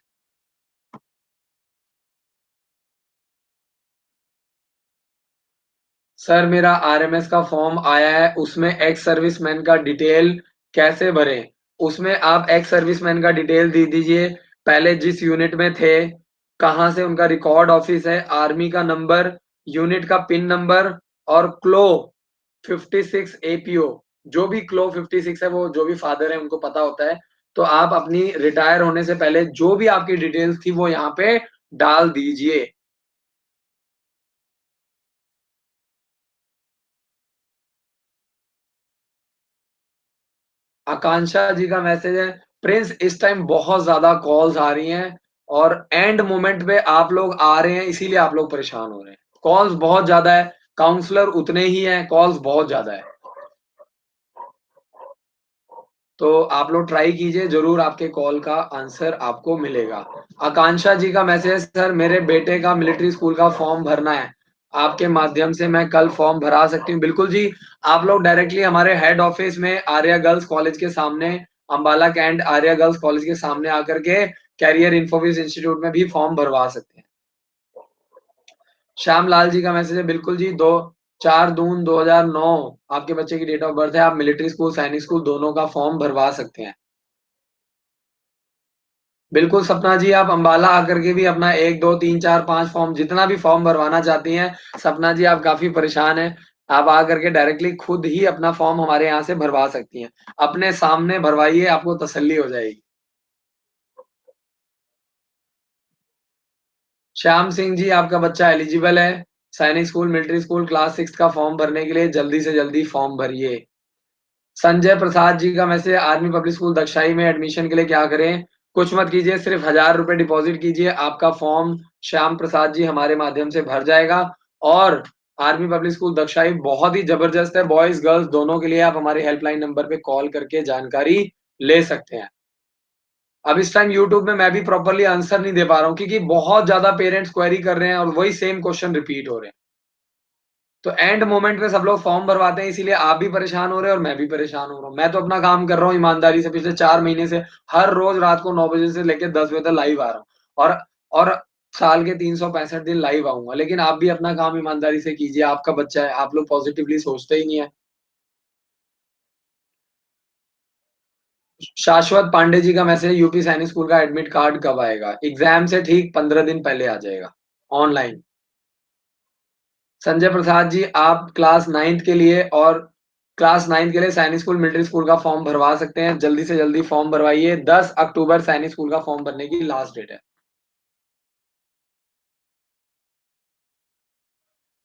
सर, मेरा आरएमएस का फॉर्म आया है, उसमें एक्स सर्विसमैन का डिटेल कैसे भरें? उसमें आप एक्स सर्विसमैन का डिटेल दे दीजिए, पहले जिस यूनिट में थे, कहाँ से उनका रिकॉर्ड ऑफिस है, आर्मी का नंबर, यूनिट का पिन नंबर और क्लो 56 एपीओ, जो भी क्लो 56 है, वो जो भी फादर है उनको पता होता है। तो आप अपनी रिटायर होने से पहले जो भी आपकी डिटेल्स थी वो यहाँ पे डाल दीजिए। आकांक्षा जी का मैसेज है, प्रिंस इस टाइम बहुत ज़्यादा कॉल्स आ रही हैं और एंड मोमेंट पे आप लोग आ रहे हैं, इसीलिए आप लोग परेशान हो रहे हैं। कॉल्स बहुत ज़्यादा है, काउंसलर उतने ही हैं, कॉल्स बहुत ज़्यादा है। तो आप लोग ट्राई कीजिए, ज़रूर आपके कॉल का आंसर आपको मिलेगा। आकांक्षा जी का मैसेज, सर मेरे बेटे का मिलिट्री स्कूल का फॉर्म भरना है। आपके माध्यम से मैं कल फॉर्म भरा सकती हूँ? बिल्कुल जी, आप लोग डायरेक्टली हमारे हेड ऑफिस में आर्या गर्ल्स कॉलेज के सामने, Ambala cantt Arya girls college के सामने आकर के कैरियर इन्फोसिस इंस्टीट्यूट में भी फॉर्म भरवा सकते हैं। श्याम लाल जी का मैसेज है, बिल्कुल जी, 2 4 जून 2009 आपके बच्चे की डेट ऑफ बर्थ है, आप मिलिट्री स्कूल, सैनिक स्कूल दोनों का फॉर्म भरवा सकते हैं। बिल्कुल सपना जी, आप अम्बाला आकर के भी अपना 1, 2, 3, 4, 5 फॉर्म जितना भी फॉर्म भरवाना चाहती हैं, सपना जी आप काफ़ी परेशान हैं, आप आकर के डायरेक्टली खुद ही अपना फॉर्म हमारे यहाँ से भरवा सकती हैं। अपने सामने भरवाइए, आपको तसल्ली हो जाएगी। श्याम सिंह जी, आपका बच्चा एलिजिबल है, सैनिक स्कूल, मिलिट्री स्कूल क्लास 6 का फॉर्म भरने के लिए जल्दी से जल्दी फॉर्म भरिए। संजय प्रसाद जी का मैसेज, आर्मी पब्लिक स्कूल दक्षाई में एडमिशन के लिए क्या करें? कुछ मत कीजिए, सिर्फ ₹1000 डिपॉज़िट कीजिए, आपका फॉर्म श्याम प्रसाद जी हमारे माध्यम से भर जाएगा और आर्मी पब्लिक स्कूल दक्षाई बहुत ही ज़बरदस्त है, बॉयज़, गर्ल्स दोनों के लिए आप हमारे हेल्पलाइन नंबर पे कॉल करके जानकारी ले सकते हैं। अब इस टाइम यूट्यूब में मैं भी प्रॉपर्ली आंसर नहीं दे पा रहा हूँ क्योंकि बहुत ज़्यादा पेरेंट्स क्वेरी कर रहे हैं और वही सेम क्वेश्चन रिपीट हो रहे हैं। तो एंड मोमेंट पे सब लोग फॉर्म भरवाते हैं, इसीलिए आप भी परेशान हो रहे हैं और मैं भी परेशान हो रहा हूँ। मैं तो अपना काम कर रहा हूँ ईमानदारी से, पिछले 4 महीने से हर रोज़ रात को 9 बजे से लेके 10 बजे तक लाइव आ रहा हूँ और और साल के 365 दिन लाइव आऊँगा। लेकिन आप भी अपना काम ईमानदारी से कीजिए, आपका बच्चा है, आप लोग पॉज़िटिवली सोचते ही नहीं है। शाश्वत पांडे जी का मैसेज, यूपी सैनिक स्कूल का एडमिट कार्ड कब आएगा? एग्ज़ाम से ठीक 15 दिन पहले आ जाएगा, ऑनलाइन। संजय प्रसाद जी, आप क्लास 9th के लिए और क्लास 9th के लिए सैनिक स्कूल, मिलिट्री स्कूल का फॉर्म भरवा सकते हैं। जल्दी से जल्दी फॉर्म भरवाइए। 10 अक्टूबर सैनिक स्कूल का फॉर्म भरने की लास्ट डेट है।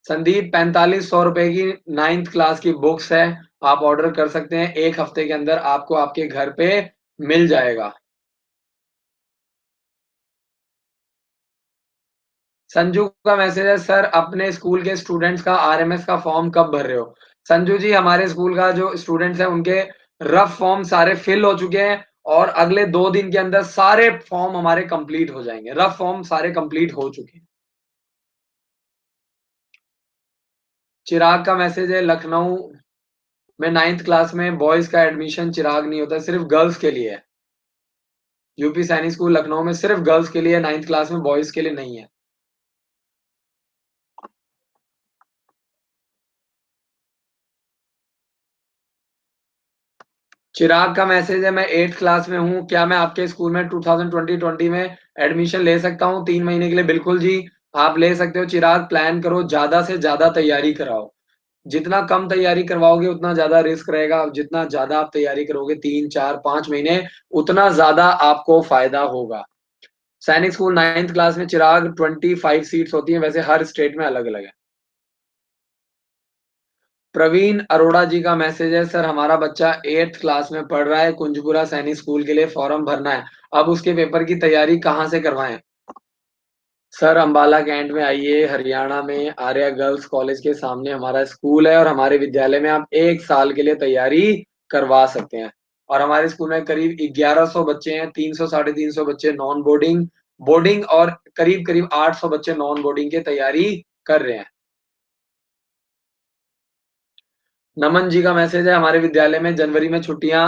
संदीप, 4500 रुपए की 9th क्लास की बुक्स है। आप ऑर्डर कर सकते हैं। 1 हफ्ते के अंदर आपको आपके घर पे मिल जाएगा। संजू का मैसेज है, सर अपने स्कूल के स्टूडेंट्स का आरएमएस का फॉर्म कब भर रहे हो? संजू जी, हमारे स्कूल का जो स्टूडेंट्स हैं उनके रफ फॉर्म सारे फिल हो चुके हैं और अगले 2 दिन के अंदर सारे फॉर्म हमारे कंप्लीट हो जाएँगे। रफ फॉर्म सारे कंप्लीट हो चुके हैं। चिराग का मैसेज है, लखनऊ में 9th क्लास में बॉयज़ का एडमिशन चिराग नहीं होता है, सिर्फ़ गर्ल्स के लिए है। यूपी सैनिक स्कूल लखनऊ में सिर्फ़ गर्ल्स के लिए है, 9th क्लास में बॉयज़ के लिए नहीं है। चिराग का मैसेज है, मैं 8th क्लास में हूँ, क्या मैं आपके स्कूल में 2020 में एडमिशन ले सकता हूँ 3 महीने के लिए? बिल्कुल जी, आप ले सकते हो। चिराग, प्लान करो, ज़्यादा से ज़्यादा तैयारी कराओ। जितना कम तैयारी करवाओगे उतना ज़्यादा रिस्क रहेगा, जितना ज़्यादा आप तैयारी करोगे 3, 4, 5 महीने, उतना ज़्यादा आपको फ़ायदा होगा। सैनिक स्कूल 9th क्लास में चिराग 25 सीट्स होती हैं, वैसे हर स्टेट में अलग-अलग है। प्रवीण अरोड़ा जी का मैसेज है, सर हमारा बच्चा 8th क्लास में पढ़ रहा है, कुंजपुरा सैनिक स्कूल के लिए फॉर्म भरना है। अब उसके पेपर की तैयारी कहाँ से करवाएँ? सर अम्बाला कैंट में आइए, हरियाणा में आर्या गर्ल्स कॉलेज के सामने हमारा स्कूल है और हमारे विद्यालय में आप 1 साल के लिए तैयारी करवा सकते हैं। और हमारे स्कूल में करीब 1100 बच्चे हैं, 300 साढ़े 300 बच्चे नॉन बोर्डिंग, बोर्डिंग और करीब-करीब 800 बच्चे नॉन बोर्डिंग की तैयारी कर रहे हैं। नमन जी का मैसेज है, हमारे विद्यालय में जनवरी में छुट्टियाँ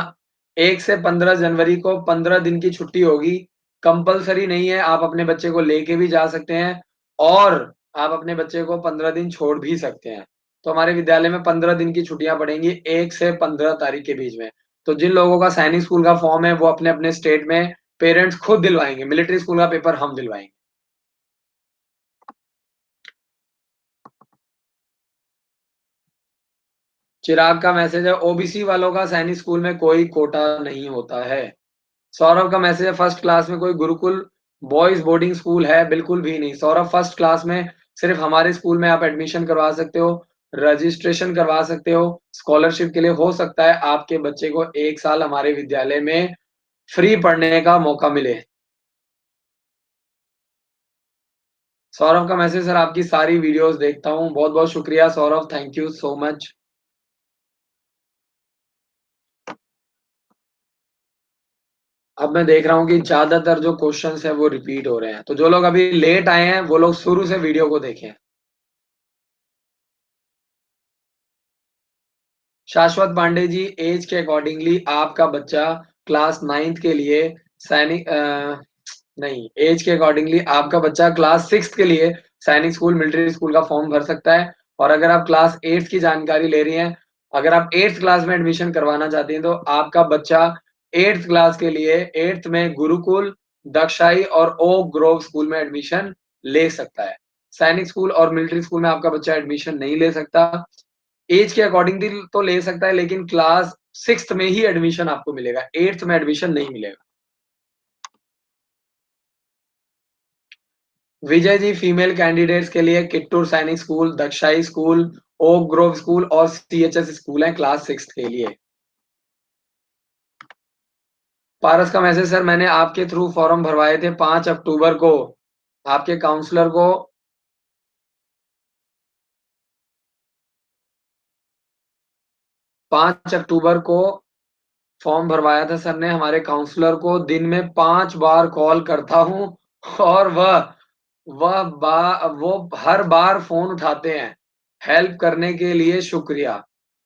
1 से 15 जनवरी को 15 दिन की छुट्टी होगी। कंपल्सरी नहीं है, आप अपने बच्चे को लेके भी जा सकते हैं और आप अपने बच्चे को 15 दिन छोड़ भी सकते हैं। तो हमारे विद्यालय में 15 दिन की छुट्टियाँ पड़ेंगी 1 से 15 तारीख के बीच में। तो जिन लोगों का सैनिक स्कूल का फॉर्म है, वो अपने-अपने स्टेट में पेरेंट्स खुद दिलवाएँगे, मिलिट्री स्कूल का पेपर हम दिलवाएँगे। चिराग का मैसेज है, ओबीसी वालों का सैनिक स्कूल में कोई कोटा नहीं होता है। सौरभ का मैसेज है, फर्स्ट क्लास में कोई गुरुकुल बॉयज़ बोर्डिंग स्कूल है? बिल्कुल भी नहीं। सौरभ, फर्स्ट क्लास में सिर्फ़ हमारे स्कूल में आप एडमिशन करवा सकते हो। रजिस्ट्रेशन करवा सकते हो स्कॉलरशिप के लिए। हो सकता है आपके बच्चे को 1 साल हमारे विद्यालय में फ्री पढ़ने का मौका मिले। सौरभ का मैसेज, सर आपकी सारी वीडियोज़ देखता हूँ। बहुत-बहुत शुक्रिया Saurabh, thank you so much. अब मैं देख रहा हूँ कि ज़्यादातर जो क्वेश्चन्स हैं वो रिपीट हो रहे हैं। तो जो लोग अभी लेट आए हैं वो लोग शुरू से वीडियो को देखें। शाश्वत पांडे जी, एज के अकॉर्डिंगली आपका बच्चा क्लास 9th के लिए सैनिक नहीं, एज के अकॉर्डिंगली आपका बच्चा क्लास 6th के लिए सैनिक स्कूल, मिलिट्री स्कूल का फॉर्म भर सकता है। और अगर आप क्लास 8th की जानकारी ले रही हैं, अगर आप 8th क्लास में एडमिशन करवाना चाहती हैं, तो आपका बच्चा 8th क्लास के लिए 8th में गुरुकुल, दक्षाई और ओक ग्रोव स्कूल में एडमिशन ले सकता है। सैनिक स्कूल और मिलिट्री स्कूल में आपका बच्चा एडमिशन नहीं ले सकता। एज के अकॉर्डिंगली तो ले सकता है, लेकिन क्लास 6th में ही एडमिशन आपको मिलेगा, 8th में एडमिशन नहीं मिलेगा। विजय जी, फीमेल कैंडिडेट्स के लिए किट्टूर सैनिक स्कूल, दक्षाई स्कूल, ओक ग्रोव स्कूल और सीएचएस स्कूल है क्लास 6th के लिए। पारस का मैसेज, सर मैंने आपके थ्रू फॉर्म भरवाए थे 5 अक्टूबर को। आपके काउंसलर को 5 अक्टूबर को फॉर्म भरवाया था सर ने। हमारे काउंसलर को दिन में 5 बार कॉल करता हूँ और वो हर बार फ़ोन उठाते हैं। हेल्प करने के लिए शुक्रिया।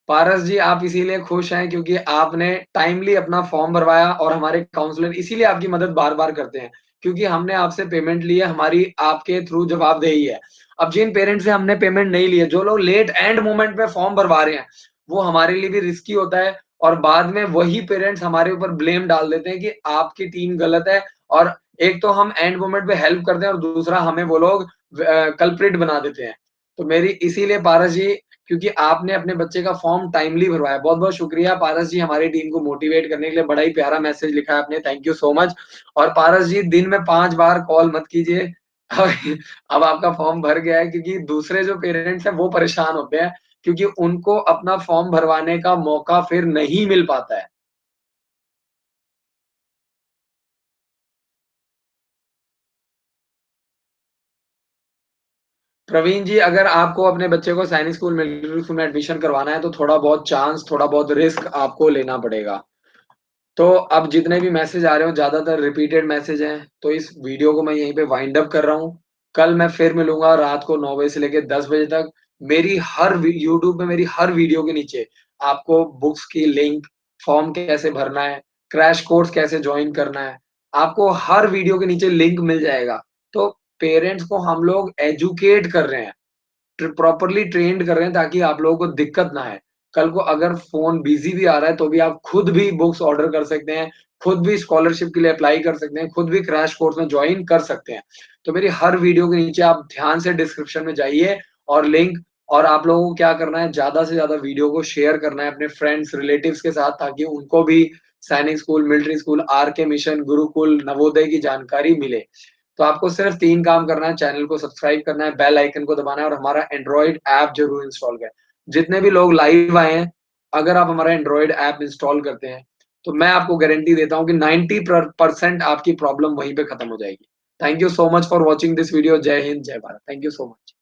पारस जी, आप इसीलिए खुश हैं क्योंकि आपने टाइमली अपना फॉर्म भरवाया और हमारे काउंसलर इसीलिए आपकी मदद बार-बार करते हैं, क्योंकि हमने आपसे पेमेंट ली है, हमारी आपके थ्रू जवाबदेही है। अब जिन पेरेंट्स से हमने पेमेंट नहीं ली है, जो लोग लेट एंड मोमेंट में फॉर्म भरवा रहे हैं, वो हमारे लिए भी रिस्की होता है और बाद में वही पेरेंट्स हमारे ऊपर ब्लेम डाल देते हैं कि आपकी टीम गलत है। और एक तो हम एंड मोमेंट पे हेल्प करते हैं और दूसरा हमें वो लोग कल्प्रिट बना देते हैं। तो मेरी इसीलिए पारस जी, क्योंकि आपने अपने बच्चे का फॉर्म टाइमली भरवाया। बहुत-बहुत शुक्रिया पारस जी, हमारी टीम को मोटिवेट करने के लिए। बड़ा ही प्यारा मैसेज लिखा है आपने, थैंक यू सो मच। और पारस जी, दिन में 5 बार कॉल मत कीजिए। अब आपका फॉर्म भर गया है, क्योंकि दूसरे जो पेरेंट्स हैं वो परेशान होते हैं, क्योंकि उनको अपना फॉर्म भरवाने का मौका फिर नहीं मिल पाता है। प्रवीण जी, अगर आपको अपने बच्चे को सैनिक स्कूल, मिलिट्री स्कूल में एडमिशन करवाना है, तो थोड़ा बहुत चांस, थोड़ा बहुत रिस्क आपको लेना पड़ेगा। तो अब जितने भी मैसेज आ रहे हो, ज़्यादातर रिपीटेड मैसेज हैं, तो इस वीडियो को मैं यहीं पे वाइंड अप कर रहा हूँ। कल मैं फिर मिलूँगा रात को 9 बजे से लेके 10 बजे तक। मेरी हर वी यूट्यूब में मेरी हर वीडियो के नीचे आपको बुक्स की लिंक, फॉर्म कैसे भरना है, क्रैश कोर्स कैसे जॉइन करना है, आपको हर वीडियो के नीचे लिंक मिल जाएगा। तो पेरेंट्स को हम लोग एजुकेट कर रहे हैं। प्रॉपरली ट्रेन्ड कर रहे हैं ताकि आप लोगों को दिक्कत ना आए। कल को अगर फ़ोन बिज़ी भी आ रहा है तो भी आप खुद भी बुक्स ऑर्डर कर सकते हैं, खुद भी स्कॉलरशिप के लिए अप्लाई कर सकते हैं, खुद भी क्रैश कोर्स में जॉइन कर सकते हैं। तो मेरी हर वीडियो के नीचे आप ध्यान से डिस्क्रिप्शन में जाइए और लिंक, और आप लोगों को क्या करना है, ज़्यादा से ज़्यादा वीडियो को शेयर करना है अपने फ्रेंड्स, रिलेटिव्स के साथ, ताकि उनको भी Sainik school, military school, RK mission, Gurukul, Navodaya की जानकारी मिले। तो आपको सिर्फ 3 काम करना है, चैनल को सब्सक्राइब करना है, बेल आइकन को दबाना है और हमारा एंड्रॉइड ऐप ज़रूर इंस्टॉल करें। जितने भी लोग लाइव आए हैं, अगर आप हमारा एंड्रॉइड ऐप इंस्टॉल करते हैं, तो मैं आपको गारंटी देता हूँ कि 90% आपकी प्रॉब्लम वहीं पे खत्म हो जाएगी। Thank you so much for watching this video. जय हिंद, जय Bharat. Thank you so much.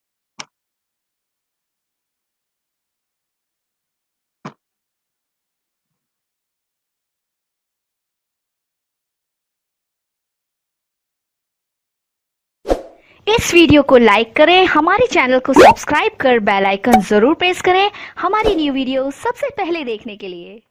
इस वीडियो को लाइक करें, हमारे चैनल को सब्सक्राइब कर बेल आइकन जरूर प्रेस करें हमारी न्यू वीडियो सबसे पहले देखने के लिए।